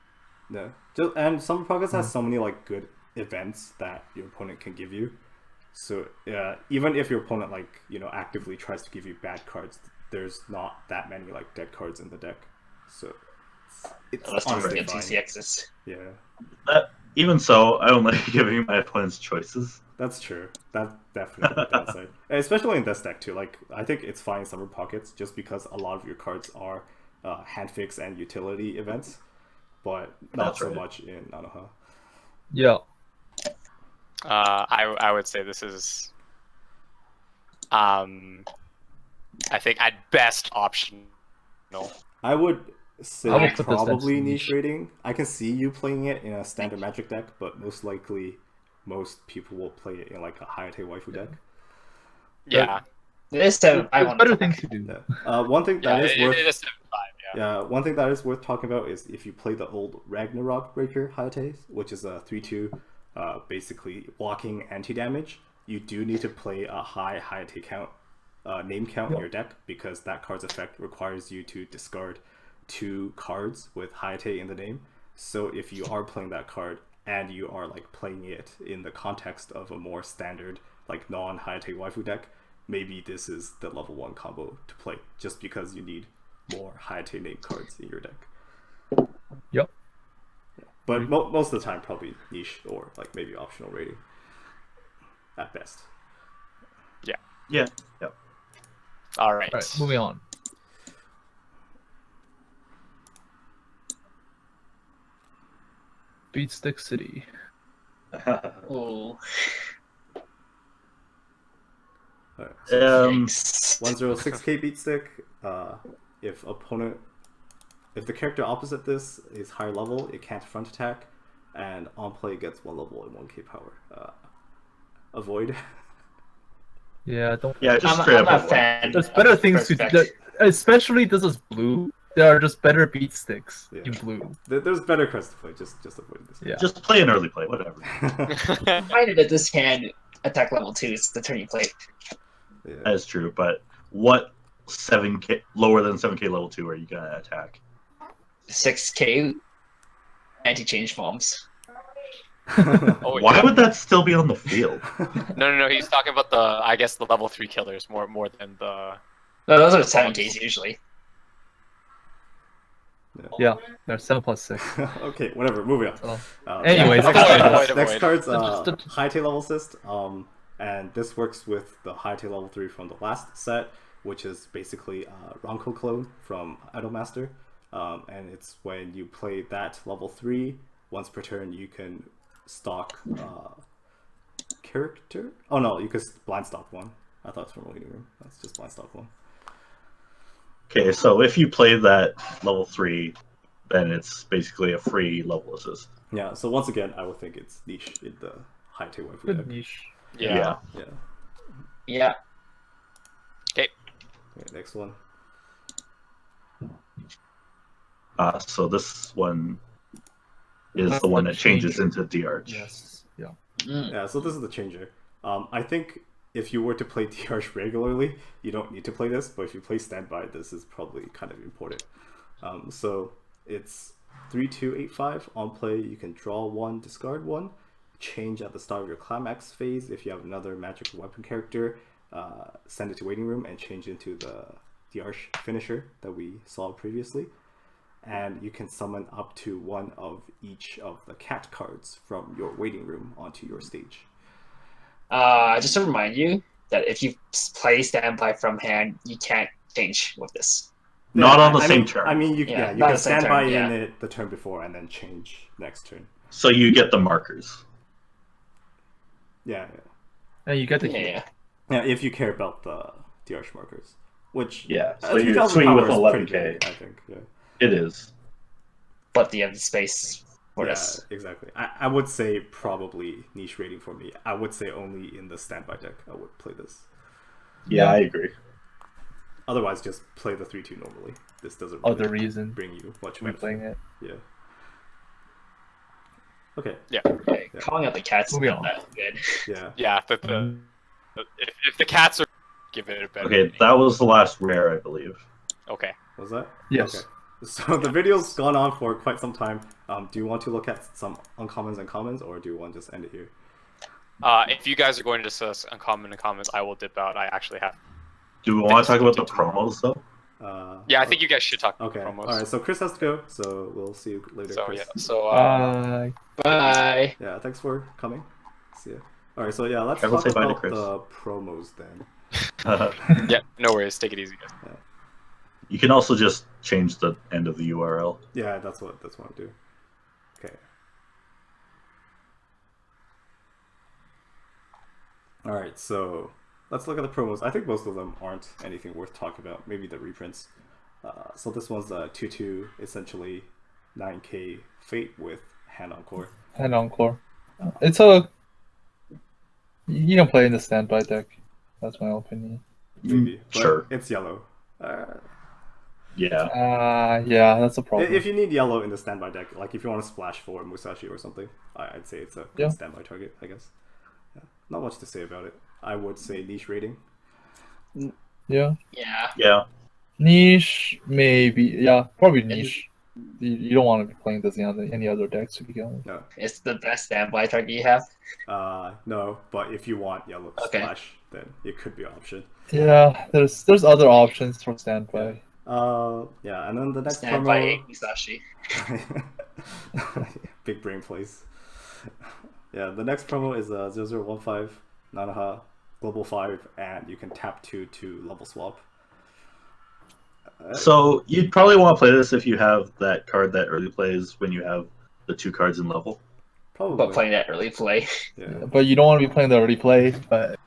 Yeah. And Summer Pockets has so many like good events that your opponent can give you. So even if your opponent actively tries to give you bad cards, there's not that many like dead cards in the deck. So it's Unless you honestly forget fine. TCXs. Yeah. Even so, I don't like giving my opponents choices. That's true. That's definitely the downside. Especially in this deck too. Like I think it's fine in Summer Pockets just because a lot of your cards are hand fix and utility events, but not That's so right. much in Nanoha. Yeah. I would say this is, I think at best optional. I would say I would put this probably as niche niche. rating. I can see you playing it in a standard Magic deck, but most likely most people will play it in like a Hightail waifu deck. Yeah. It is 7-5 There's on better attack. things to do. Yeah. One thing that is worth it is 7-5, yeah. Yeah, one thing that is worth talking about is if you play the old Ragnarok Breaker Hightail, which is a 3/2, basically blocking anti-damage, you do need to play a high Hightail count, name count in your deck, because that card's effect requires you to discard 2 cards with Hightail in the name. So if you are playing that card and you are like playing it in the context of a more standard like non-Hightail waifu deck, maybe this is the level 1 combo to play, just because you need more Hightail name cards in your deck. Yep. But most of the time, probably niche or like maybe optional rating at best. Yeah. Yep. All right. All right, moving on. Beatstick City. Ooh. Alright, so Yikes. 106k beat stick. If the character opposite this is higher level, it can't front attack, and on play gets 1 level and 1k power. Avoid. Yeah, don't. Yeah, just I'm straight up not a avoid. fan. There's better of things to first do. effect. Especially this is blue. There are just better beat sticks Yeah. in blue. There's better cards to play. Just avoid this. Yeah. Just play an early play, whatever. Provided that this hand attack level 2 is the turn you play. Yeah. That is true, but what 7k lower than 7k level 2 are you gonna attack? 6k anti-change bombs. Oh, Why yeah. would that still be on the field? No. He's talking about the level 3 killers more than the. No, those are 7ks usually. Yeah, they're 7+6. Okay, whatever. Moving on. So, anyways, Avoid. Next card's Just- Hightail Level Assist, and this works with the Hightail Level 3 from the last set, which is basically a Ranko clone from Idolmaster, and it's when you play that level 3, once per turn you can stock character? Oh no, you can blind stock 1. I thought it was from Waiting Room. That's just blind stock 1. Okay, so if you play that level 3, then it's basically a free level assist. Yeah, so once again, I would think it's niche in the Hightail waifu good deck. niche. Yeah. Yeah. Yeah. Okay. Okay, next one. So this one is That's the one the that changes changer. into DRH. Yes. Yeah. Mm. Yeah, so this is the changer. I think if you were to play DRH regularly, you don't need to play this, but if you play standby, this is probably kind of important. So it's 3/2/8/5. On play, you can draw 1, discard 1, change at the start of your climax phase. If you have another magic weapon character, send it to waiting room and change into the DRH finisher that we saw previously. And you can summon up to 1 of each of the cat cards from your waiting room onto your stage. Just to remind you that if you play standby from hand, you can't change with this. Not on the I same mean, turn. I mean, you Yeah, you not can the same stand by turn, yeah. in it the turn before and then change next turn. So you get the markers. Yeah. And you get the Yeah. Yeah, if you care about the arch markers, which Yeah, so 3,000 you're swinging with power is pretty 11K. big, I think. Yeah. It is. But you have the space for Yeah, this. exactly. I would say probably niche rating for me. I would say only in the standby deck I would play this. Yeah, I agree. Otherwise, just play the 3/2 normally. This doesn't Other really reason bring you much benefit. replaying it. Yeah. Okay. Okay, Yeah. calling out the cats is Moving not on. that good. Yeah. Yeah, if the cats are, give it a better. Okay, rating. that was the last rare, I believe. Okay. Was that? Yes. Okay. So the video's gone on for quite some time. Do you want to look at some uncommons and commons, or do you want to just end it here? If you guys are going to discuss uncommon and commons, I will dip out. I actually have. Do we want to talk about the promos though? Yeah, I think you guys should talk Okay. promos. All right. So Chris has to go. So we'll see you later. So Chris. yeah. So Bye. Yeah. Thanks for coming. See ya. All right. So yeah, let's I will talk say bye to about Chris. the promos then. yeah, no worries. Take it easy, guys. You can also just change the end of the URL. Yeah, that's what I do. Okay. All right, so let's look at the promos. I think most of them aren't anything worth talking about. Maybe the reprints. So this one's a 2/2, essentially 9K Fate with Hand Encore. And Encore. It's a. You can play in the standby deck. That's my opinion. Maybe. But Sure. It's yellow. Yeah. Yeah, that's a problem. If you need yellow in the standby deck, like if you want to splash for Musashi or something, I'd say it's a good Yeah. standby target, I guess. Yeah. Not much to say about it. I would say niche rating. Yeah. Yeah. Yeah. Niche, maybe. Yeah, probably niche. You don't want to be playing this in any other decks to begin with. No. It's the best standby target you have. No, but if you want yellow Okay. splash, then it could be an option. Yeah, there's other options for standby. Yeah, and then the next Standby promo. Musashi. Big brain plays. Yeah, the next promo is 0015 Nanoha Global 5, and you can tap 2 to level swap. So you'd probably want to play this if you have that card that early plays when you have the 2 cards in level. Probably. But playing that early play. Yeah. But you don't want to be playing the early play. But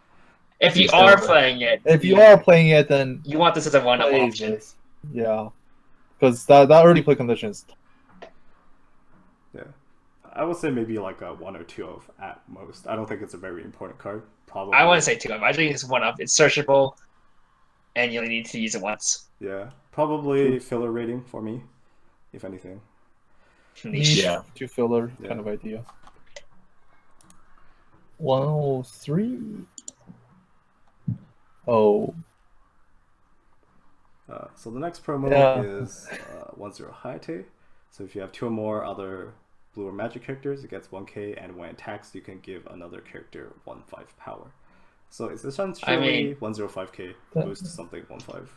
If you Still, are playing it, if you are playing it, then you want this as a one-up play option. this. Yeah, because that early play condition is. Yeah. I would say maybe like a 1 or 2 of at most. I don't think it's a very important card. Probably. I wouldn't say two-up. I think it's one-up. It's searchable, and you only need to use it once. Yeah. Probably filler rating for me, if anything. Niche. Yeah. Two filler Yeah. kind of idea. 103. Oh. So the next promo Yeah. is 10 Hightail. So if you have 2 or more other blue or magic characters, it gets 1K, and when it attacks, you can give another character 1/5 power. So it's essentially 105K boost to something 1/5.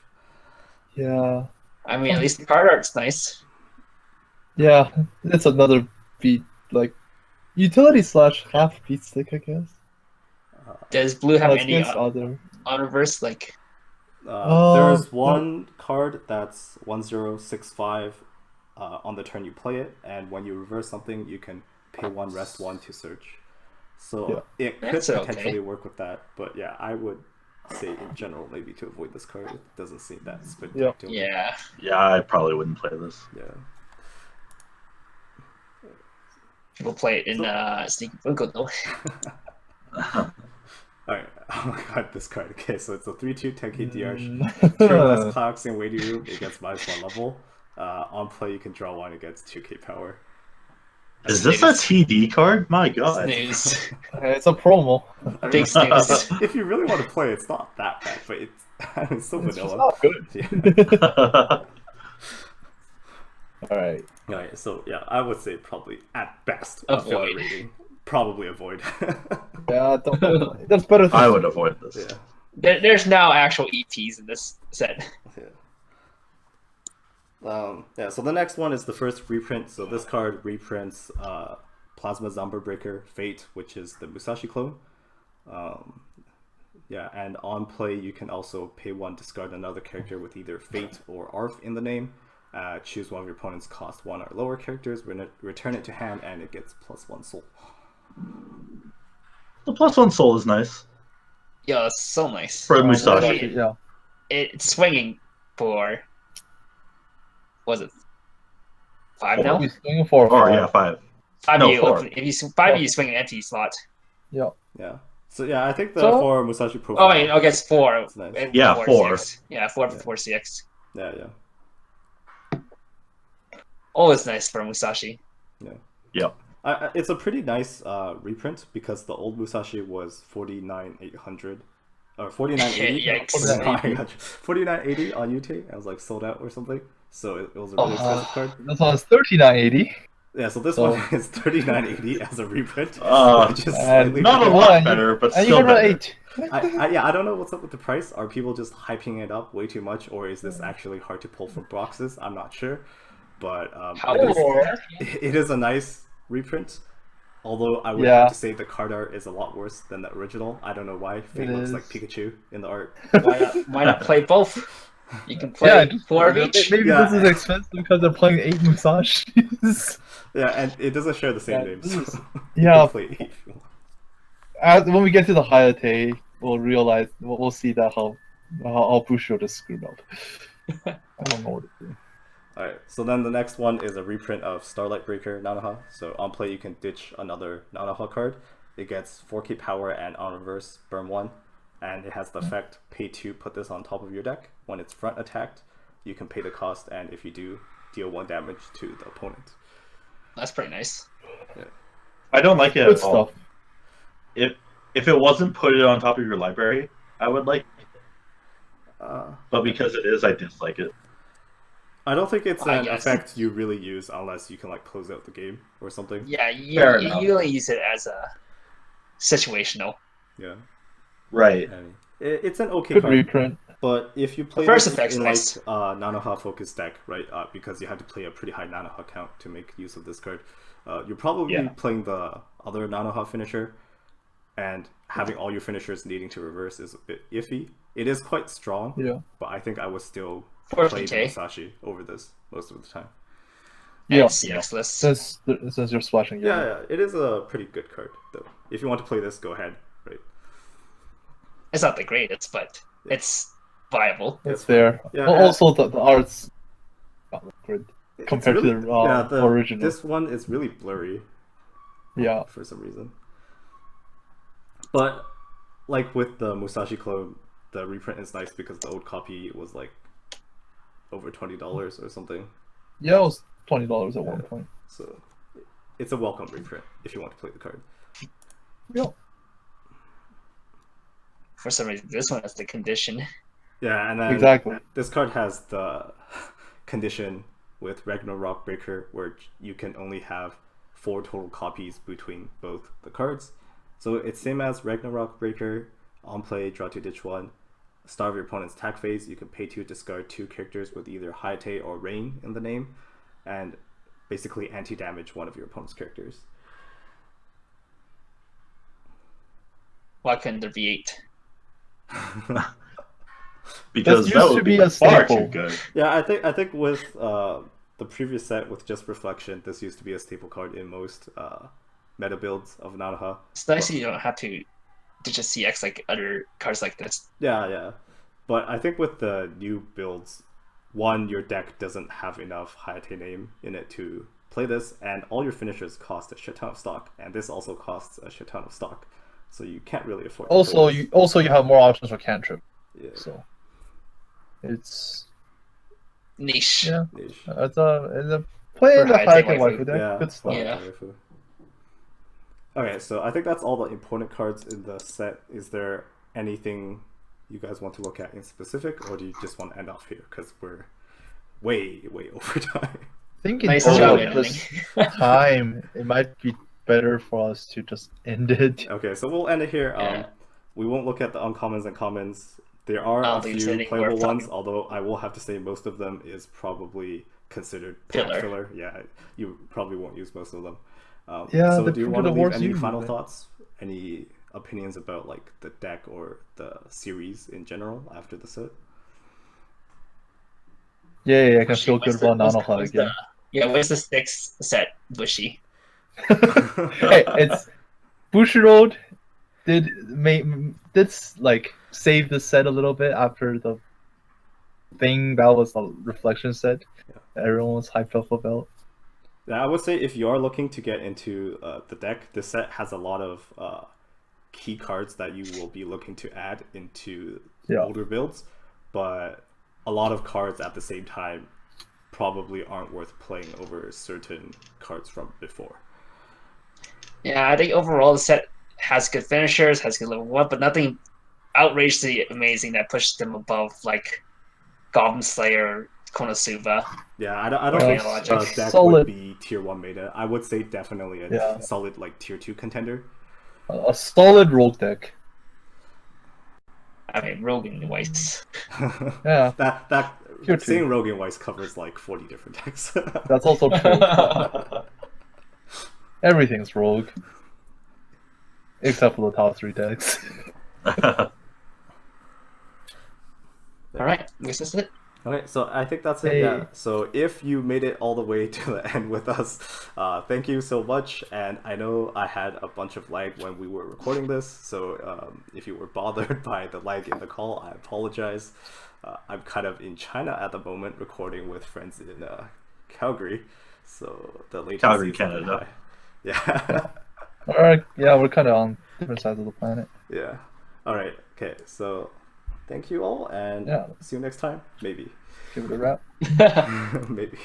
Yeah. I mean, at least the card art's nice. Yeah, it's another beat, like utility slash half beat stick, I guess. Does blue have That's any against other. on reverse? Like, There's one card that's 1065 on the turn you play it, and when you reverse something, you can pay 1, rest 1 to search. So it could That's okay. potentially work with that, but yeah, I would say in general maybe to avoid this card. It doesn't seem that spectacular. yeah. Yeah, I probably wouldn't play this. Yeah. We'll play it in Sneaky Bunko, though. Alright, oh my god, this card. Okay, so it's a 3/2 10K DH. Mm. Turn less clocks in waiting room, it gets -1 level. On play, you can draw 1, it gets 2K power. Is this a TD card? My god. Snooze. It's a promo. I Big snooze. if you really want to play, it's not that bad, but it's so It's just vanilla. not good. Yeah. All right. Alright, so yeah, I would say probably at best a filler Avoid. rating. Probably avoid. Yeah, don't, that's better. I would avoid this. Yeah. There's now actual ETs in this set. Yeah, so the next one is the first reprint. So this card reprints Plasma Zomber Breaker Fate, which is the Musashi clone. Yeah, and on play you can also pay 1, discard another character with either Fate or Arf in the name. Choose one of your opponent's cost 1 or lower characters, return it to hand, and it gets +1 soul. The +1 soul is nice. Yeah, it's so nice. For Oh, Musashi. Yeah. It's swinging for, was it 5 Four. now? He's swinging for Or 5. yeah, 5. 5 No, you 4. open. If you 5 you swing an empty slot. Yeah. Yeah. So yeah, I think the So- for Musashi profile. Oh wait, okay, it's 4. It's nice. And Yeah, 4 4. 6. Yeah, 4 Yeah. 4 6. Yeah, yeah. Always nice for Musashi. Yep. It's a pretty nice reprint because the old Musashi was 49,800 or 4980. Yikes. 4980 on UT. I was like sold out or something. So it was a really expensive card. This one's 3980. Yeah, so this So- one is 3980 as a reprint. Uh, which is and slightly Not a better. Well, lot and you- better, but And you still got an better. 8. Yeah, I don't know what's up with the price. Are people just hyping it up way too much, or is this actually hard to pull from boxes? I'm not sure, but How it, does it is a nice reprint. Although I would Yeah. have to say the card art is a lot worse than the original. I don't know why. Fate looks is. like Pikachu in the art. why not play both? You can play Yeah, just 4 of each. maybe Yeah. this is expensive because they're playing 8 Musashis. Yeah, and it doesn't share the same Yeah, names. this so is- you yeah. can play it if you want. When we get to the Hayate, we'll realize we'll see that how Bushido is screwed up. I don't know what to do. Alright, so then the next one is a reprint of Starlight Breaker Nanoha. So on play you can ditch another Nanoha card. It gets 4k power and on reverse burn 1. And it has the effect pay 2, put this on top of your deck. When it's front attacked, you can pay the cost, and if you do, deal 1 damage to the opponent. That's pretty nice. I don't like it Good at all. stuff. If it wasn't put it on top of your library, I would like it. Uh, But because it is, I dislike it. I don't think it's I an guess. effect you really use unless you can like close out the game or something. Yeah, Fair you enough. usually use it as a situational. Yeah. Right. And it's an okay Good card. reprint. But if you play first this effect's in nice. like Nanoha focus deck, right? Because you have to play a pretty high Nanoha count to make use of this card. You're probably Yeah. playing the other Nanoha finisher, and having all your finishers needing to reverse is a bit iffy. It is quite strong, Yeah. but I think I would still 40K. play the Musashi over this most of the time. Yeah. And CX list. Since you're splashing. Yeah, it is a pretty good card though. If you want to play this, go ahead. Right? It's not the greatest, but it's viable. It's there. Yeah, Well, and- also, the art's not that good It's compared really- to the original. This one is really blurry. Yeah. For some reason. But like with the Musashi clone, the reprint is nice because the old copy was like over $20 or something. Yeah, it was $20 at one point. So it's a welcome reprint if you want to play the card. Yeah. For some reason, this one has the condition. Yeah, and then Exactly. this card has the condition with Ragnarok Breaker where you can only have 4 total copies between both the cards. So it's same as Ragnarok Breaker. On play, draw 2, ditch 1. Start of your opponent's attack phase, you can pay 2, discard 2 characters with either Hightail or Rain in the name, and basically anti-damage one of your opponent's characters. Why couldn't there be 8? Because This that used to would be be a far staple. too good. Yeah, I think with the previous set with just Reflection, this used to be a staple card in most meta builds of Nanoha. It's nice that you don't have to ditch a CX like other cards like this. Yeah. But I think with the new builds, one, your deck doesn't have enough Hayate name in it to play this, and all your finishers cost a shit ton of stock, and this also costs a shit ton of stock. So you can't really afford to Also, play you have more options for cantrip. this. So it's Niche. yeah. Niche. It's a play For in the Hayate Hayate waifu. waifu deck. Yeah. Good stuff. Yeah. Okay, so I think that's all the important cards in the set. Is there anything you guys want to look at in specific, or do you just want to end off here? Because we're way over time. I think in Nice terms job, of this time, it might be better for us to just end it. Okay, so we'll end it here. Yeah. We won't look at the uncommons and commons. There are I a don't think few there's anything playable worth ones, talking. although I will have to say most of them is probably considered pack Filler. filler. Yeah, you probably won't use most of them. Yeah, so the do you Fruit want to of leave Wars any use final it. thoughts? Any opinions about like the deck or the series in general after the set? Yeah, I can feel What's good the- about what's the- Nanoha what's again. the- Yeah, where's the 6th set? Bushy. Hey, it's Bushiroad, like save the set a little bit after the thing that was a reflection set. Yeah. Everyone was hyped up about. Yeah, I would say if you are looking to get into the deck, the set has a lot of key cards that you will be looking to add into older builds, but a lot of cards at the same time probably aren't worth playing over certain cards from before. Yeah, I think overall the set has good finishers, has good level 1, but nothing outrageously amazing that pushes them above like Goblin Slayer, Konosuba. Yeah, I don't Okay, think logic. deck Solid. would be tier 1 meta. I would say definitely a solid like tier 2 contender. A solid rogue deck. I mean, Rogan Weiss. Yeah. that Tier saying 2. Rogan Weiss covers like 40 different decks. That's also true. Everything's rogue. Except for the top 3 decks. All right, I guess that's it. Okay, so I think that's it. Hey. Yeah. So if you made it all the way to the end with us, thank you so much. And I know I had a bunch of lag when we were recording this, so if you were bothered by the lag in the call, I apologize. I'm kind of in China at the moment, recording with friends in Calgary, so the latency Calgary, is a bit Canada. high. Yeah. Alright, yeah, we're kind of on different sides of the planet. Yeah. All right. Okay. So thank you all, and see you next time. Maybe. Give it a wrap. Maybe.